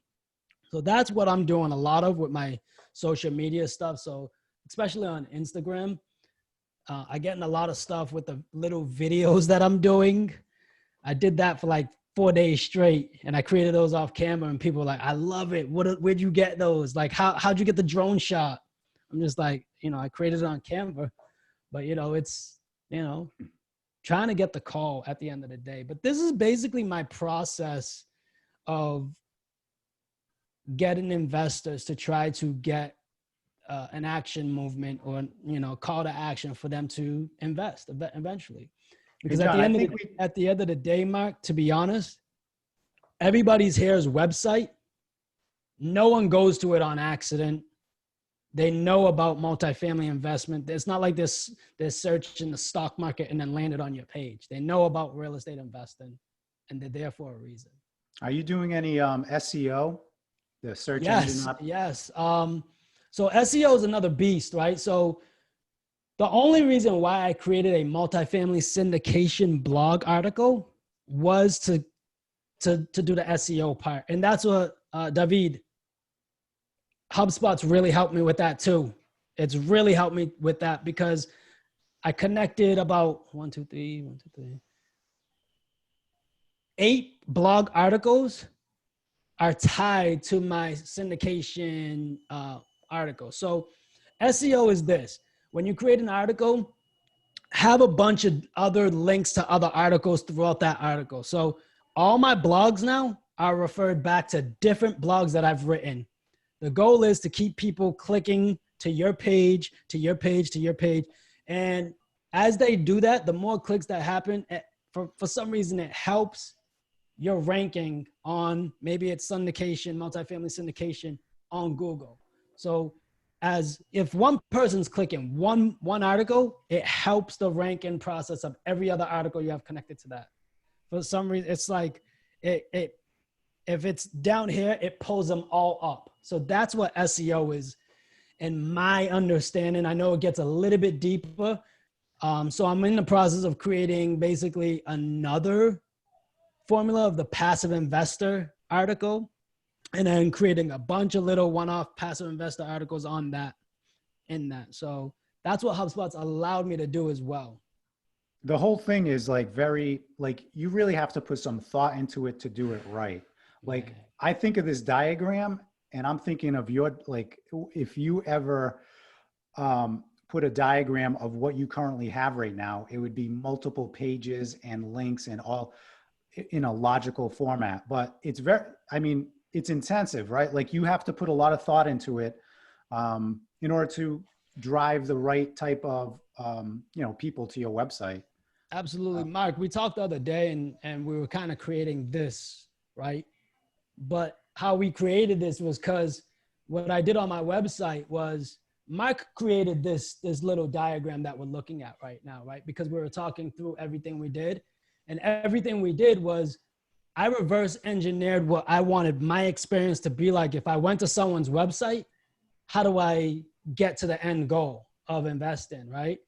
A: So that's what I'm doing a lot of with my social media stuff. So especially on Instagram, I get in a lot of stuff with the little videos that I'm doing. I did that for like 4 days straight, and I created those off camera, and people were like, I love it. Where'd you get those? Like, how'd you get the drone shot? I'm just like, you know, I created it on Canva, but you know, it's, you know, trying to get the call at the end of the day. But this is basically my process of getting investors to try to get an action movement, or, you know, call to action for them to invest eventually. Because
B: Hey, John,
A: at the end of the day, Mark, to be honest, everybody's here's website. No one goes to it on accident. They know about multifamily investment. It's not like they're searching the stock market and then landed on your page. They know about real estate investing, and they're there for a reason.
B: Are you doing any SEO? The search engine?
A: Yes. So SEO is another beast, right? So the only reason why I created a multifamily syndication blog article was to do the SEO part. And that's what, David, HubSpot's really helped me with that too. It's really helped me with that because I connected about 8 blog articles are tied to my syndication article. So SEO is this: when you create an article, have a bunch of other links to other articles throughout that article. So all my blogs now are referred back to different blogs that I've written. The goal is to keep people clicking to your page, to your page, to your page. And as they do that, the more clicks that happen, for some reason, it helps your ranking on, maybe it's syndication, multifamily syndication on Google. So as if one person's clicking one article, it helps the ranking process of every other article you have connected to that. For some reason, it's like if it's down here, it pulls them all up. So that's what SEO is, in my understanding. I know it gets a little bit deeper. So I'm in the process of creating basically another formula of the passive investor article, and then creating a bunch of little one-off passive investor articles on that, in that. So that's what HubSpot's allowed me to do as well.
B: The whole thing is like you really have to put some thought into it to do it right. Like, I think of this diagram and I'm thinking of if you ever put a diagram of what you currently have right now, it would be multiple pages and links and all in a logical format. But it's it's intensive, right? Like, you have to put a lot of thought into it in order to drive the right type of, people to your website.
A: Absolutely. Mark, we talked the other day and we were kind of creating this, right? But how we created this was because what I did on my website was Mark created this little diagram that we're looking at right now, right? Because we were talking through everything we did. And everything we did was I reverse engineered what I wanted my experience to be like. If I went to someone's website, how do I get to the end goal of investing, right?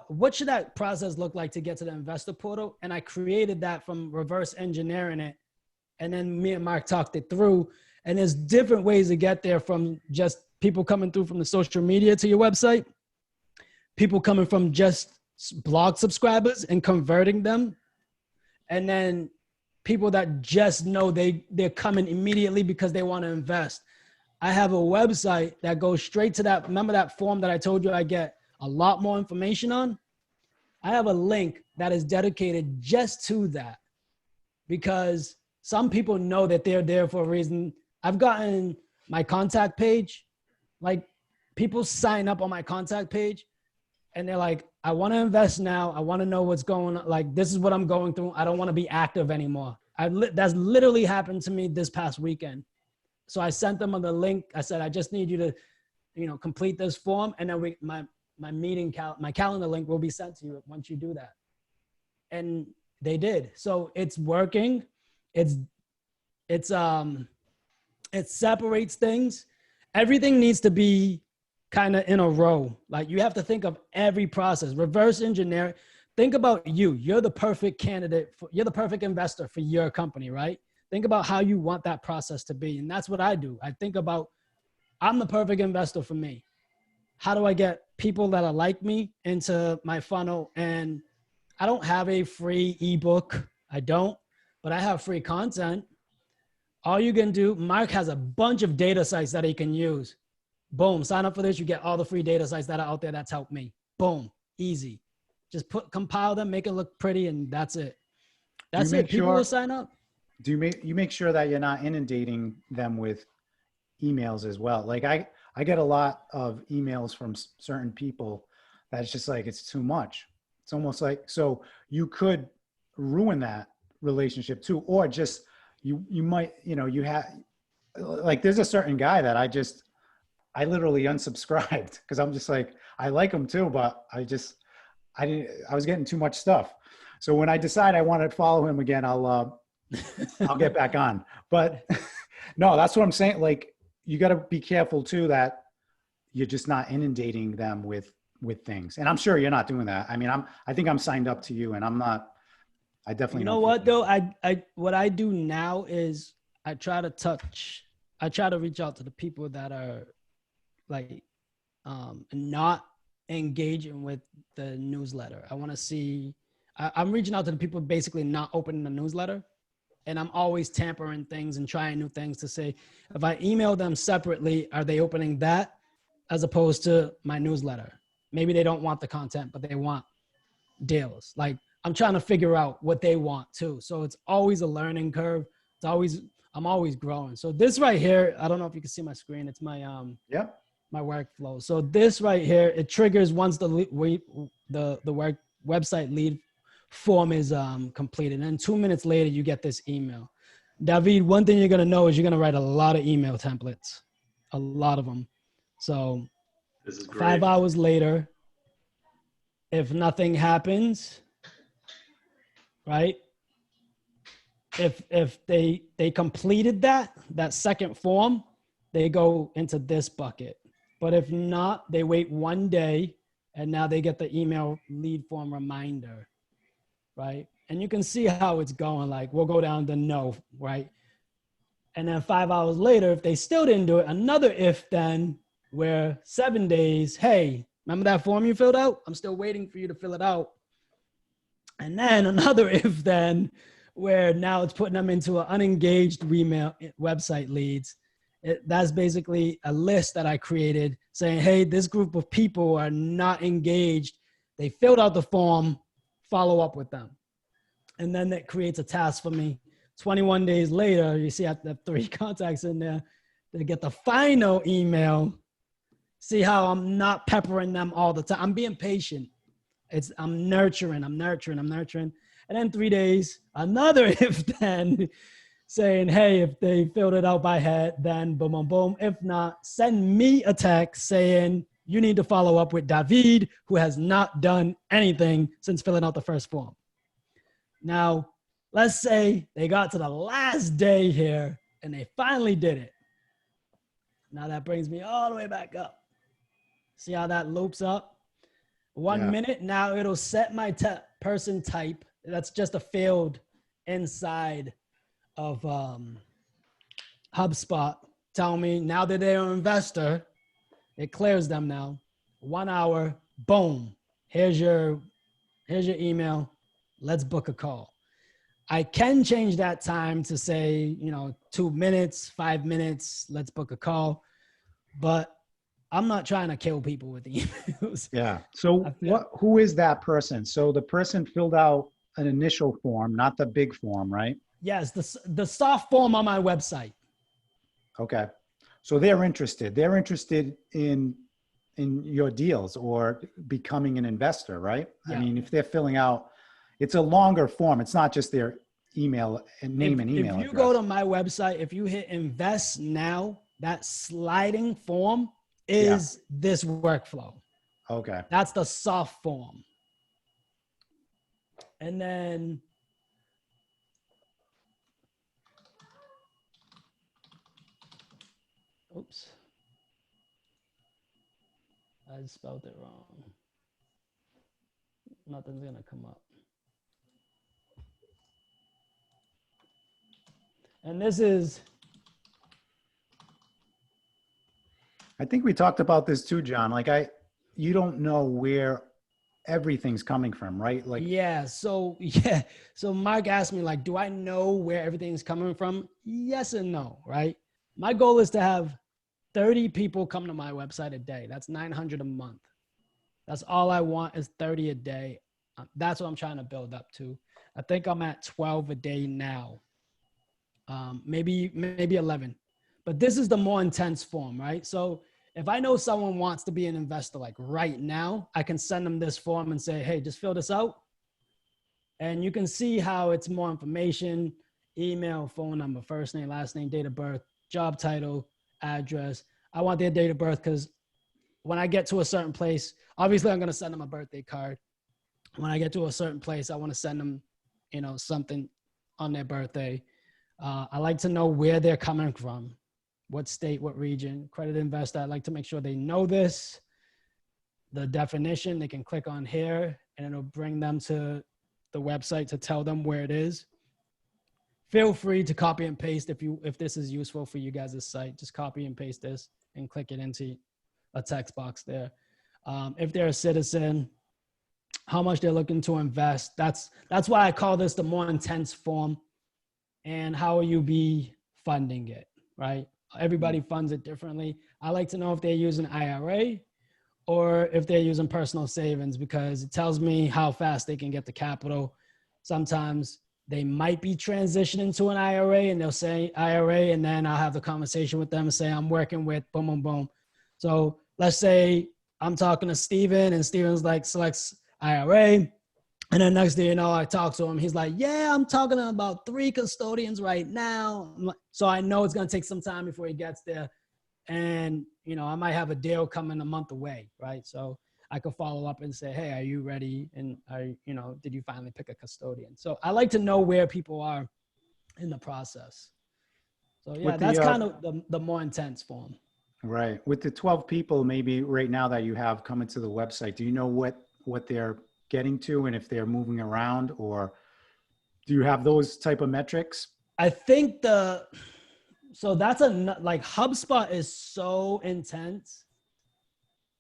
A: What should that process look like to get to the investor portal? And I created that from reverse engineering it. And then me and Mark talked it through. And there's different ways to get there, from just people coming through from the social media to your website, people coming from just blog subscribers and converting them, and then people that just know they're coming immediately because they want to invest. I have a website that goes straight to that. Remember that form that I told you I get a lot more information on? I have a link that is dedicated just to that, because some people know that they're there for a reason. I've gotten my contact page, like people sign up on my contact page and they're like, I want to invest now. I want to know what's going on. Like, this is what I'm going through. I don't want to be active anymore. That's literally happened to me this past weekend. So I sent them the link. I said, I just need you to, complete this form. And then my calendar link will be sent to you once you do that. And they did. So it's working. It separates things. Everything needs to be kind of in a row. Like, you have to think of every process, reverse engineer. Think about you. You're the perfect candidate. You're the perfect investor for your company, right? Think about how you want that process to be. And that's what I do. I think about, I'm the perfect investor for me. How do I get people that are like me into my funnel? And I don't have a free ebook. I don't, but I have free content. All you can do, Mark has a bunch of data sites that he can use. Boom, sign up for this. You get all the free data sites that are out there. That's helped me. Boom, easy. Just compile them, make it look pretty, and that's it. That's it. People will sign up.
B: Do you make sure that you're not inundating them with emails as well? Like I get a lot of emails from certain people that's just like, it's too much. It's almost like, so you could ruin that relationship too, or just you might, you have, like, there's a certain guy that I literally unsubscribed because I'm just like, I like him too, but I was getting too much stuff. So when I decide I want to follow him again, I'll get back on. But no, that's what I'm saying. Like, you got to be careful too, that you're just not inundating them with things. And I'm sure you're not doing that. I mean, I think I'm signed up to you, and I'm not. I definitely.
A: You know what though? What I do now is I try to reach out to the people that are like not engaging with the newsletter. I want to see. I'm reaching out to the people basically not opening the newsletter. And I'm always tampering things and trying new things to say, if I email them separately, are they opening that as opposed to my newsletter? Maybe they don't want the content, but they want deals. Like, I'm trying to figure out what they want too. So it's always a learning curve. I'm always growing. So this right here, I don't know if you can see my screen. It's my, my workflow. So this right here, it triggers once the work website lead form is completed. And then 2 minutes later, you get this email. David, one thing you're going to know is you're going to write a lot of email templates, a lot of them. So
G: this is great.
A: 5 hours later, if nothing happens, right? If they completed that second form, they go into this bucket. But if not, they wait 1 day and now they get the email lead form reminder. Right? And you can see how it's going. Like, we'll go down to no, right? And then 5 hours later, if they still didn't do it, another if then, where 7 days, hey, remember that form you filled out? I'm still waiting for you to fill it out. And then another if then, where now it's putting them into an unengaged email website leads. That's basically a list that I created saying, hey, this group of people are not engaged. They filled out the form. Follow up with them. And then that creates a task for me. 21 days later, you see I have 3 contacts in there. They get the final email. See how I'm not peppering them all the time. I'm being patient. I'm nurturing. And then 3 days, another if then, saying, hey, if they filled it out by head, then boom, boom, boom. If not, send me a text saying you need to follow up with David, who has not done anything since filling out the first form. Now, let's say they got to the last day here and they finally did it. Now that brings me all the way back up. See how that loops up? 1 minute. Now it'll set my person type. That's just a field inside of HubSpot. Tell me now that they're an investor, it clears them now. 1 hour, boom. Here's your email. Let's book a call. I can change that time to say, 2 minutes, 5 minutes, let's book a call. But I'm not trying to kill people with emails.
B: Yeah. So who is that person? So the person filled out an initial form, not the big form, right?
A: Yes, the soft form on my website.
B: Okay. So they're interested. They're interested in your deals or becoming an investor, right? Yeah. I mean, if they're filling out, it's a longer form. It's not just their email and name and email address.
A: If you go to my website, if you hit invest now, that sliding form is this workflow.
B: Okay.
A: That's the soft form. And then oops. I spelled it wrong. Nothing's gonna come up. And this is,
B: I think we talked about this too, John. Like you don't know where everything's coming from, right? Like,
A: So Mark asked me, like, do I know where everything's coming from? Yes and no, right? My goal is to have 30 people come to my website a day. That's 900 a month. That's all I want is 30 a day. That's what I'm trying to build up to. I think I'm at 12 a day now. Maybe 11, but this is the more intense form, right? So if I know someone wants to be an investor, like right now, I can send them this form and say, hey, just fill this out. And you can see how it's more information, email, phone number, first name, last name, date of birth, job title, address. I want their date of birth because when I get to a certain place, obviously I'm going to send them a birthday card. When I get to a certain place, I want to send them, something on their birthday. I like to know where they're coming from, what state, what region. Credit investor, I like to make sure they know this. The definition, they can click on here and it'll bring them to the website to tell them where it is. Feel free to copy and paste if this is useful for you guys' site. Just copy and paste this and click it into a text box there. If they're a citizen, how much they're looking to invest. That's why I call this the more intense form. And how will you be funding it, right? Everybody funds it differently. I like to know if they're using IRA or if they're using personal savings because it tells me how fast they can get the capital. Sometimes they might be transitioning to an IRA and they'll say IRA and then I'll have the conversation with them and say, I'm working with boom, boom, boom. So let's say I'm talking to Steven and Steven's like selects IRA. And then next thing you know, I talk to him. He's like, yeah, I'm talking to about 3 custodians right now. So I know it's going to take some time before he gets there. And, I might have a deal coming a month away, right? So I could follow up and say, hey, are you ready? And, did you finally pick a custodian? So I like to know where people are in the process. So, yeah, that's kind of the more intense form.
B: Right. With the 12 people maybe right now that you have coming to the website, do you know what they're getting to and if they're moving around, or do you have those type of metrics?
A: I think so that's like HubSpot is so intense,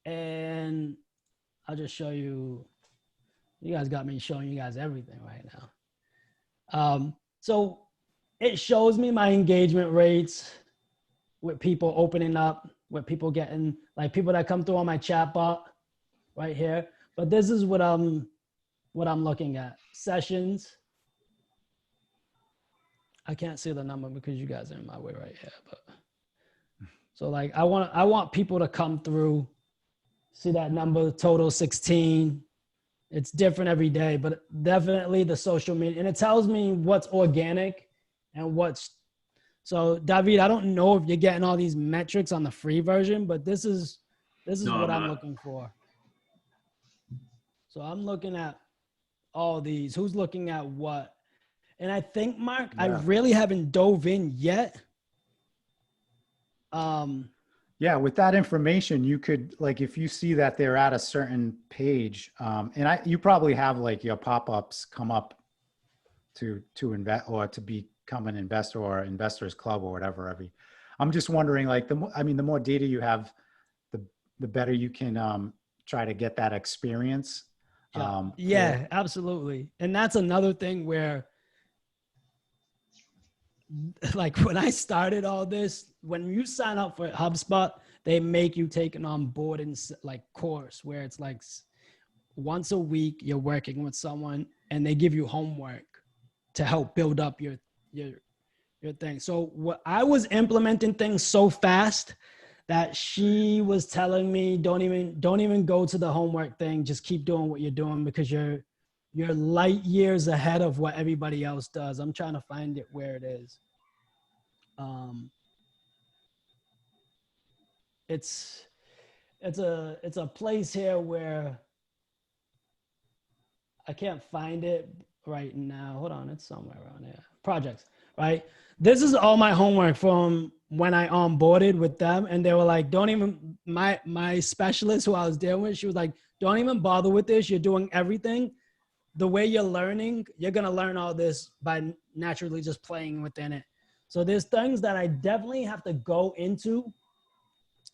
A: and I'll just show you. You guys got me showing you guys everything right now. So it shows me my engagement rates with people opening up, with people getting like people that come through on my chat bot right here. But this is what I'm looking at. Sessions. I can't see the number because you guys are in my way right here. But so like I want people to come through, see that number, total 16. It's different every day, but definitely the social media. And it tells me what's organic and so David, I don't know if you're getting all these metrics on the free version, but this is
G: No,
A: what
G: I'm
A: I'm
G: not.
A: looking for. So I'm looking at all these. Who's looking at what? And I think, Mark, I
B: Yeah.
A: really haven't dove in yet.
B: Yeah, with that information, you could, like, if you see that they're at a certain page, and you probably have like your pop-ups come up to invest or to become an investor or investors club or whatever. I'm just wondering, like, the more data you have, the better you can try to get that experience.
A: Yeah, absolutely. And that's another thing where, like, when I started all this, when you sign up for HubSpot, they make you take an onboarding like course where it's like once a week you're working with someone and they give you homework to help build up your thing. So what I was implementing things so fast that she was telling me, don't even go to the homework thing. Just keep doing what you're doing because you're light years ahead of what everybody else does. I'm trying to find it where it is. It's a place here where I can't find it right now. Hold on, it's somewhere around here. Projects, right? This is all my homework from when I onboarded with them, and they were like, "Don't even." My specialist who I was dealing with, she was like, "Don't even bother with this. You're doing everything. The way you're learning, you're gonna learn all this by naturally just playing within it." So there's things that I definitely have to go into,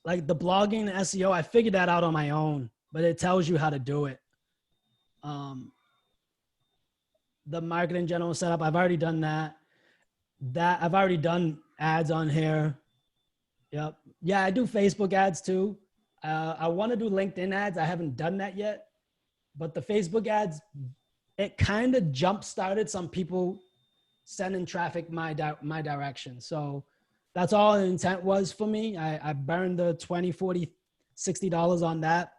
A: like the blogging and SEO. I figured that out on my own, but it tells you how to do it. The marketing general setup, I've already done that. I've already done ads on here. Yep. Yeah, I do Facebook ads too. I want to do LinkedIn ads. I haven't done that yet, but the Facebook ads, it kind of jump started some people sending traffic my direction. So that's all the intent was for me. I burned the $20, $40, $60 on that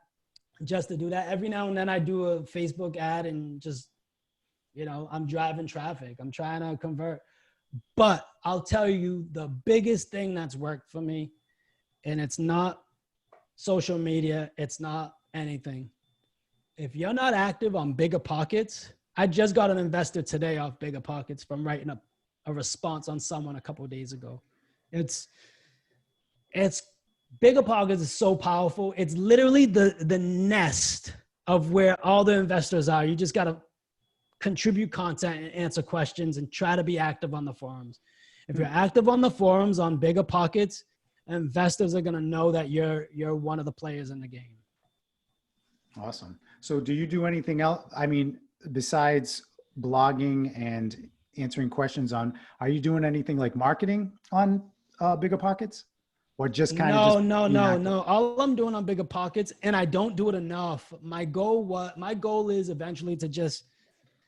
A: just to do that. Every now and then I do a Facebook ad and just, I'm driving traffic. I'm trying to convert. But I'll tell you the biggest thing that's worked for me, and it's not social media, it's not anything. If you're not active on Bigger Pockets, I just got an investor today off Bigger Pockets from writing a response on someone a couple of days ago. It's Bigger Pockets is so powerful. It's literally the nest of where all the investors are. You just got to contribute content and answer questions and try to be active on the forums. If you're active on the forums on Bigger Pockets, investors are going to know that you're one of the players in the game.
B: Awesome. So do you do anything else? I mean, besides blogging and answering questions are you doing anything like marketing on Bigger Pockets? Or just kind of
A: No. All I'm doing on Bigger Pockets, and I don't do it enough. My goal is eventually to just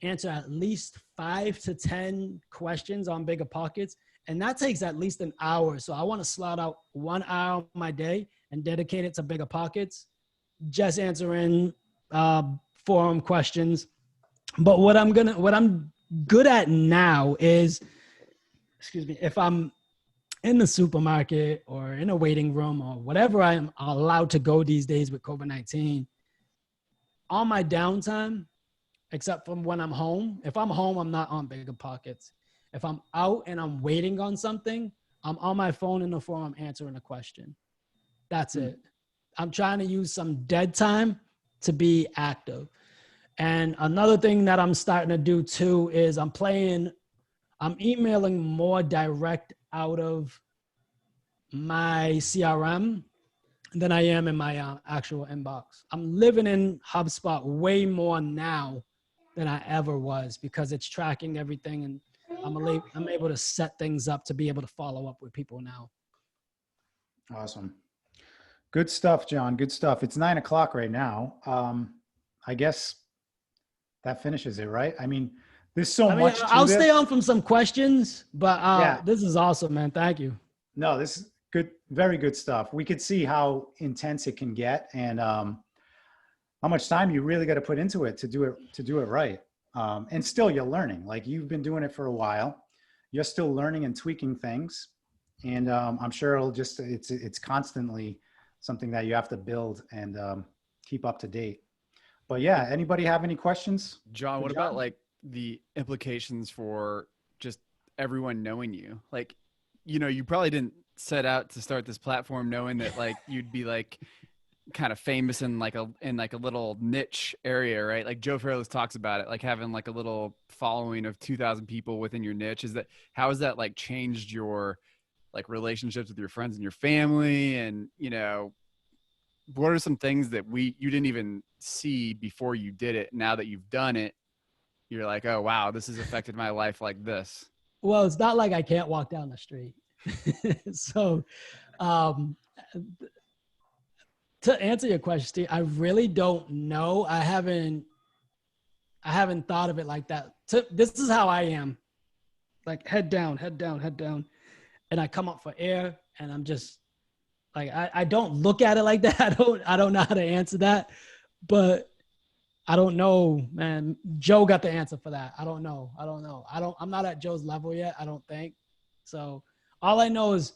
A: answer at least 5 to 10 questions on Bigger Pockets. And that takes at least an hour. So I want to slot out 1 hour of my day and dedicate it to Bigger Pockets, just answering forum questions. But what I'm good at now is, if I'm in the supermarket or in a waiting room or whatever I'm allowed to go these days with COVID-19, on my downtime, except from when I'm home. If I'm home, I'm not on Bigger Pockets. If I'm out and I'm waiting on something, I'm on my phone in the forum answering a question. That's it. I'm trying to use some dead time to be active. And another thing that I'm starting to do too is I'm emailing more direct out of my CRM than I am in my actual inbox. I'm living in HubSpot way more now than I ever was because it's tracking everything, and I'm able to set things up to be able to follow up with people now.
B: Awesome. Good stuff, John. Good stuff. It's 9 o'clock right now. I guess that finishes it, right? I mean, there's so much to
A: I'll
B: this.
A: stay on from some questions, but
B: Yeah.
A: This is awesome, man. Thank you.
B: No, this is good. Very good stuff. We could see how intense it can get and how much time you really got to put into it to do it right. And still you're learning. Like, you've been doing it for a while. you're still learning and tweaking things. And I'm sure it's constantly something that you have to build and keep up to date. But yeah, anybody have any questions?
D: John, what about like the implications for just everyone knowing you? Like, you probably didn't set out to start this platform knowing that like you'd be like kind of famous in like a little niche area, right? Like Joe Fairless talks about it, like having like a little following of 2,000 people within your niche. How has that like changed your like relationships with your friends and your family? And what are some things that you didn't even see before you did it? Now that you've done it, you're like, oh wow, this has affected my life like this.
A: Well, it's not like I can't walk down the street. So to answer your question, Steve, I really don't know. I haven't thought of it like that. This is how I am. Like head down, head down, head down. And I come up for air and I'm just like, I don't look at it like that. I don't know how to answer that, but I don't know, man. Joe got the answer for that. I don't know. I'm not at Joe's level yet, I don't think. So all I know is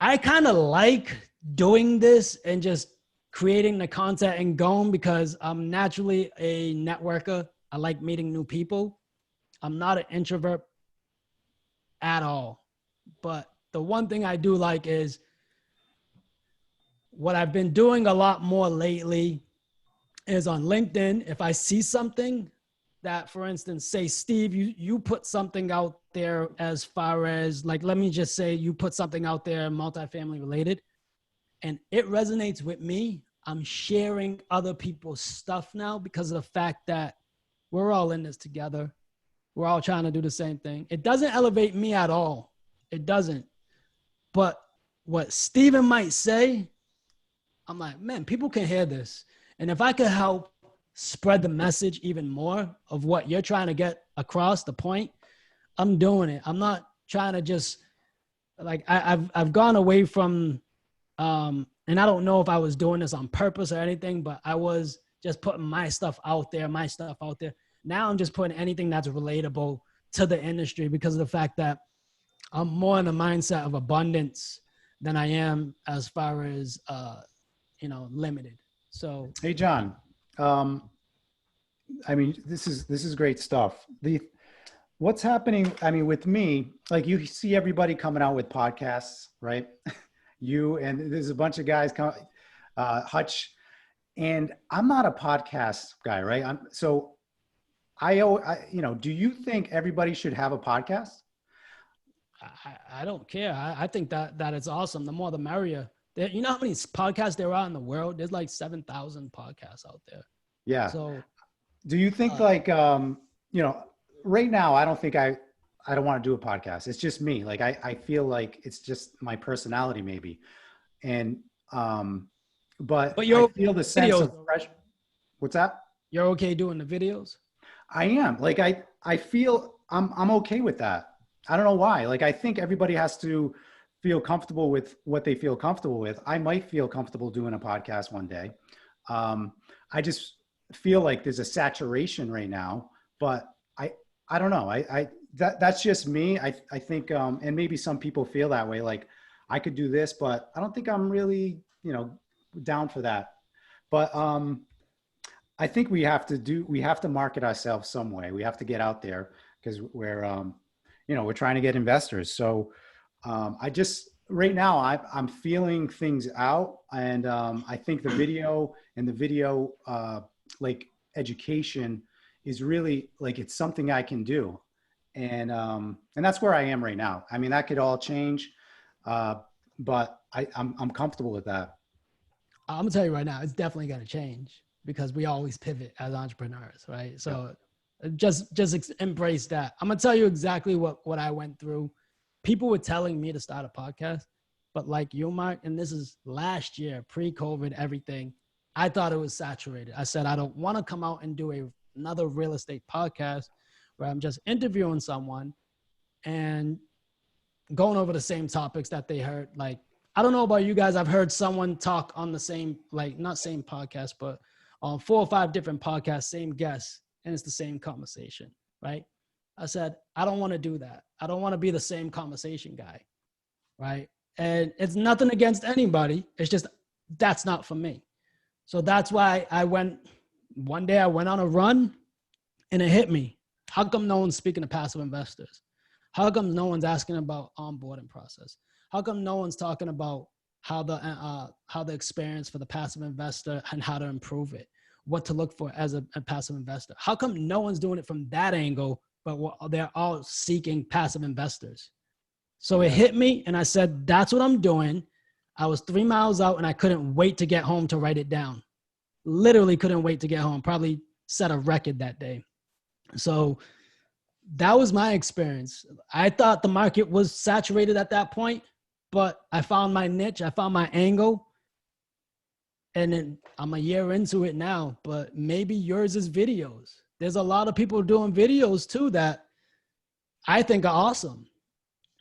A: I kind of like doing this and just creating the content and going because I'm naturally a networker. I like meeting new people. I'm not an introvert at all. But the one thing I do like is what I've been doing a lot more lately is on LinkedIn. If I see something that, for instance, say, Steve, you put something out there as far as like, let me just say you put something out there multifamily related and it resonates with me. I'm sharing other people's stuff now because of the fact that we're all in this together. We're all trying to do the same thing. It doesn't elevate me at all. It doesn't. But what Steven might say, I'm like, man, people can hear this. And if I could help spread the message even more of what you're trying to get across the point, I'm doing it. I'm not trying to just like, I've gone away from, and I don't know if I was doing this on purpose or anything, but I was just putting my stuff out there. Now I'm just putting anything that's relatable to the industry because of the fact that I'm more in the mindset of abundance than I am as far as, limited. So,
B: hey, John, I mean, this is great stuff. What's happening, I mean, with me, like you see everybody coming out with podcasts, right? You and there's a bunch of guys Hutch, and I'm not a podcast guy, right? Do you think everybody should have a podcast?
A: I don't care. I think that it's awesome. The more the merrier. You know how many podcasts there are in the world? There's like 7,000 podcasts out there.
B: Yeah.
A: So
B: do you think right now, I don't think I don't want to do a podcast. It's just me. Like, I feel like it's just my personality maybe. And, but
A: you're
B: I feel the sense
A: videos,
B: of fresh. What's that?
A: You're okay doing the videos?
B: I am. Like, I feel I'm okay with that. I don't know why. Like, I think everybody has to feel comfortable with what they feel comfortable with. I might feel comfortable doing a podcast one day. I just feel like there's a saturation right now, but I don't know. That's just me. I think, and maybe some people feel that way. Like I could do this, but I don't think I'm really, down for that. But, I think we have to market ourselves some way. We have to get out there because we're trying to get investors. So, right now I'm feeling things out, and I think the video like education is really like, it's something I can do. And that's where I am right now. I mean, that could all change. But I'm comfortable with that.
A: I'm gonna tell you right now, it's definitely gonna change because we always pivot as entrepreneurs, right? So just embrace that. I'm gonna tell you exactly what I went through. People were telling me to start a podcast, but like you, Mark, and this is last year, pre-COVID, everything, I thought it was saturated. I said, I don't want to come out and do another real estate podcast where I'm just interviewing someone and going over the same topics that they heard. Like, I don't know about you guys. I've heard someone talk on the same, like not same podcast, but on 4 or 5 different podcasts, same guests, and it's the same conversation, right? I said, I don't want to do that. I don't want to be the same conversation guy. Right. And it's nothing against anybody. It's just, that's not for me. So that's why one day I went on a run and it hit me. How come no one's speaking to passive investors? How come no one's asking about onboarding process? How come no one's talking about how the experience for the passive investor and how to improve it, what to look for as a passive investor? How come no one's doing it from that angle, but they're all seeking passive investors? So it hit me and I said, that's what I'm doing. I was 3 miles out and I couldn't wait to get home to write it down. Literally couldn't wait to get home. Probably set a record that day. So that was my experience. I thought the market was saturated at that point, but I found my niche. I found my angle. And then I'm a year into it now, but maybe yours is videos. There's a lot of people doing videos too that I think are awesome.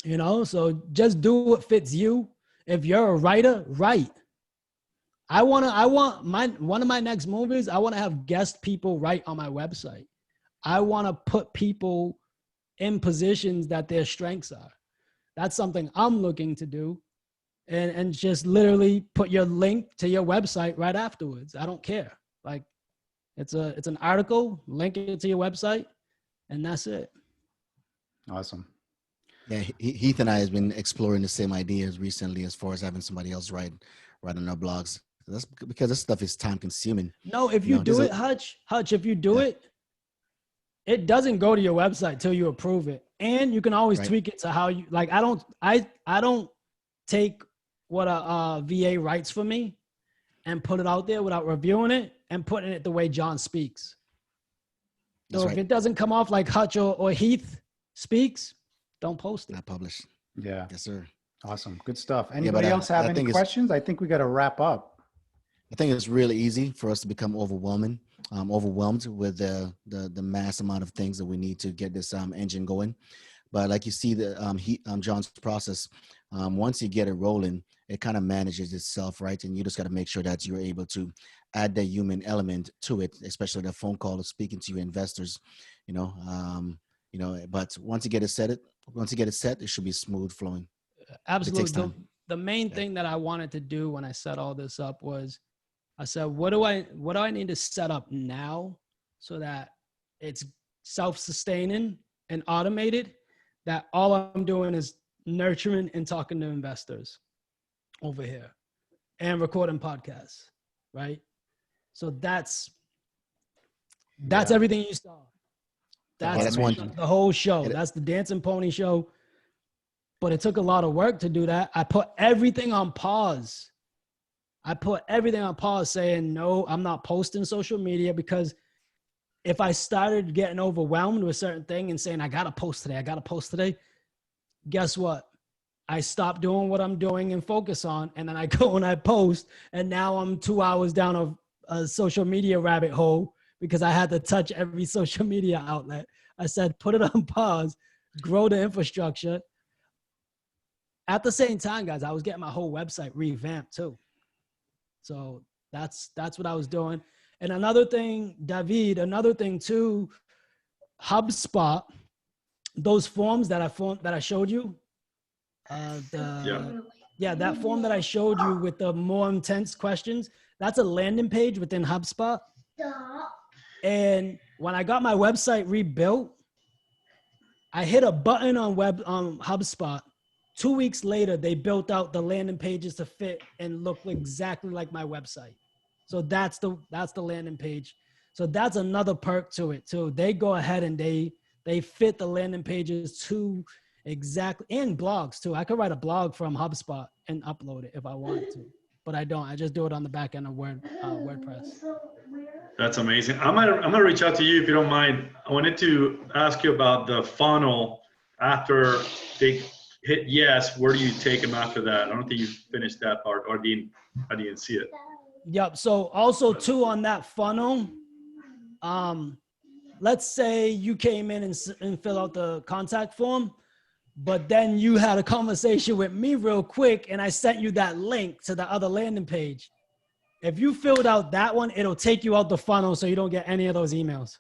A: You know, so just do what fits you. If you're a writer, write. One of my next movies, I want to have guest people write on my website. I want to put people in positions that their strengths are. That's something I'm looking to do. And just literally put your link to your website right afterwards. I don't care. Like it's an article, link it to your website, and that's it.
B: Awesome.
H: Yeah, Heath and I has been exploring the same ideas recently as far as having somebody else write on our blogs. That's because this stuff is time consuming.
A: No, if you do it, Hutch, if you do it, it doesn't go to your website till you approve it. And you can always tweak it to how you like. I don't take what a VA writes for me and put it out there without reviewing it and putting it the way John speaks. So if it doesn't come off like Hutch or Heath speaks, don't post it.
H: Not published.
B: Yeah.
H: Yes, sir.
B: Awesome. Good stuff. Anybody else have any questions? I think we got to wrap up.
H: I think it's really easy for us to become overwhelmed with the mass amount of things that we need to get this engine going. But like you see John's process, once you get it rolling, it kind of manages itself, right? And you just got to make sure that you're able to add the human element to it, especially the phone call of speaking to your investors, but once you get it set, it should be smooth flowing.
A: Absolutely. The main thing that I wanted to do when I set all this up was I said, what do I need to set up now so that it's self-sustaining and automated, that all I'm doing is nurturing and talking to investors over here and recording podcasts, right? So that's everything you saw. That's the whole show. That's the Dancing Pony show. But it took a lot of work to do that. I put everything on pause. Saying, no, I'm not posting social media, because if I started getting overwhelmed with a certain thing and saying, I got to post today, guess what? I stopped doing what I'm doing and focus on. And then I go and I post, and now I'm 2 hours down a social media rabbit hole because I had to touch every social media outlet. I said, put it on pause, grow the infrastructure. At the same time, guys, I was getting my whole website revamped too. So that's what I was doing. And another thing too, HubSpot, those forms that I showed you, that form that I showed you with the more intense questions, that's a landing page within HubSpot. And when I got my website rebuilt, I hit a button on HubSpot. 2 weeks later, they built out the landing pages to fit and look exactly like my website. So that's the landing page. So that's another perk to it too. They go ahead and they fit the landing pages to exactly, and blogs too. I could write a blog from HubSpot and upload it if I wanted to, but I don't. I just do it on the back end of WordPress.
G: That's amazing. I'm gonna reach out to you if you don't mind. I wanted to ask you about the funnel after they hit yes. Where do you take them after that? I don't think you finished that part, or I didn't see it.
A: Yep. So also too on that funnel, let's say you came in and fill out the contact form, but then you had a conversation with me real quick and I sent you that link to the other landing page. If you filled out that one, it'll take you out the funnel so you don't get any of those emails.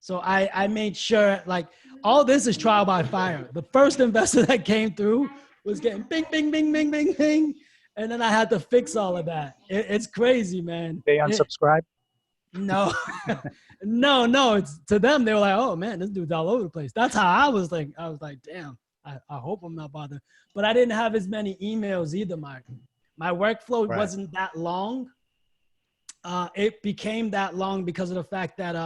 A: So I made sure, like, all this is trial by fire. The first investor that came through was getting bing, bing, bing, bing, bing, bing. And then I had to fix all of that. It's crazy, man.
B: They unsubscribe.
A: No, no. It's to them. They were like, "Oh man, this dude's all over the place." That's how I was like. I was like, "Damn, I hope I'm not bothered." But I didn't have as many emails either. My workflow wasn't that long. It became that long because of the fact that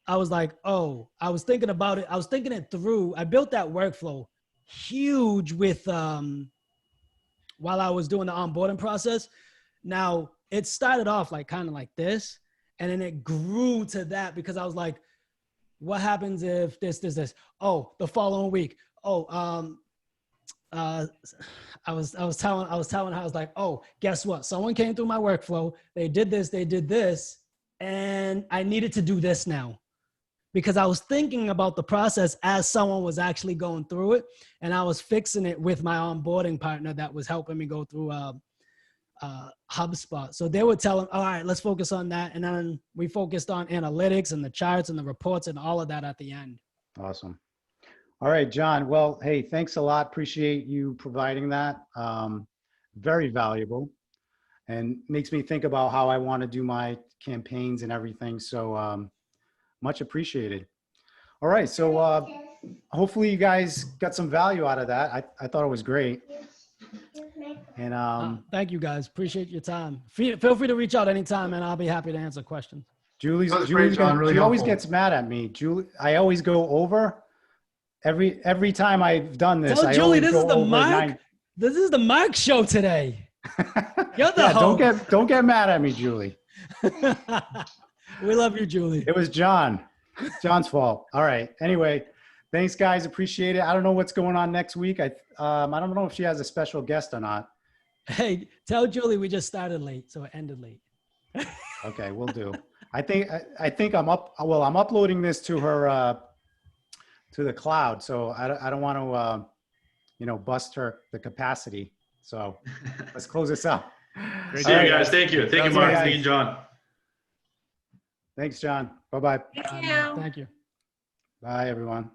A: I was like, oh, I was thinking about it. I was thinking it through. I built that workflow huge with while I was doing the onboarding process. Now, it started off like kind of like this, and then it grew to that because I was like, what happens if this? Oh, the following week. Oh, I was telling her, I was like, oh, guess what? Someone came through my workflow. They did this, and I needed to do this now. Because I was thinking about the process as someone was actually going through it, and I was fixing it with my onboarding partner that was helping me go through HubSpot. So they would tell them, all right, let's focus on that. And then we focused on analytics and the charts and the reports and all of that at the end.
B: Awesome. All right, John. Well, hey, thanks a lot. Appreciate you providing that. Very valuable, and makes me think about how I want to do my campaigns and everything. So much appreciated. All right. So hopefully you guys got some value out of that. I thought it was great. And
A: thank you guys. Appreciate your time. Feel free to reach out anytime, and I'll be happy to answer questions.
B: Julie's
I: great, John. Really
B: she always
I: helpful.
B: gets mad at me. Julie, I always go over. Every time I've done this,
A: Tell
B: I
A: Julie
B: always
A: this
B: go
A: is the
B: over
A: Mark. This is the Mark show today. You're the host.
B: Don't get mad at me, Julie.
A: We love you, Julie.
B: It was John's fault. All right. Anyway, thanks, guys. Appreciate it. I don't know what's going on next week. I don't know if she has a special guest or not.
A: Hey, tell Julie we just started late, so it ended late.
B: Okay, we'll do. I think I'm up. Well, I'm uploading this to her to the cloud, so I don't want to bust the capacity. So let's close this out.
G: See you guys. Thank you. Thank you, Mark. Thank you, John.
B: Thanks, John. Bye-bye.
F: Thank you.
A: Thank you.
B: Bye, everyone.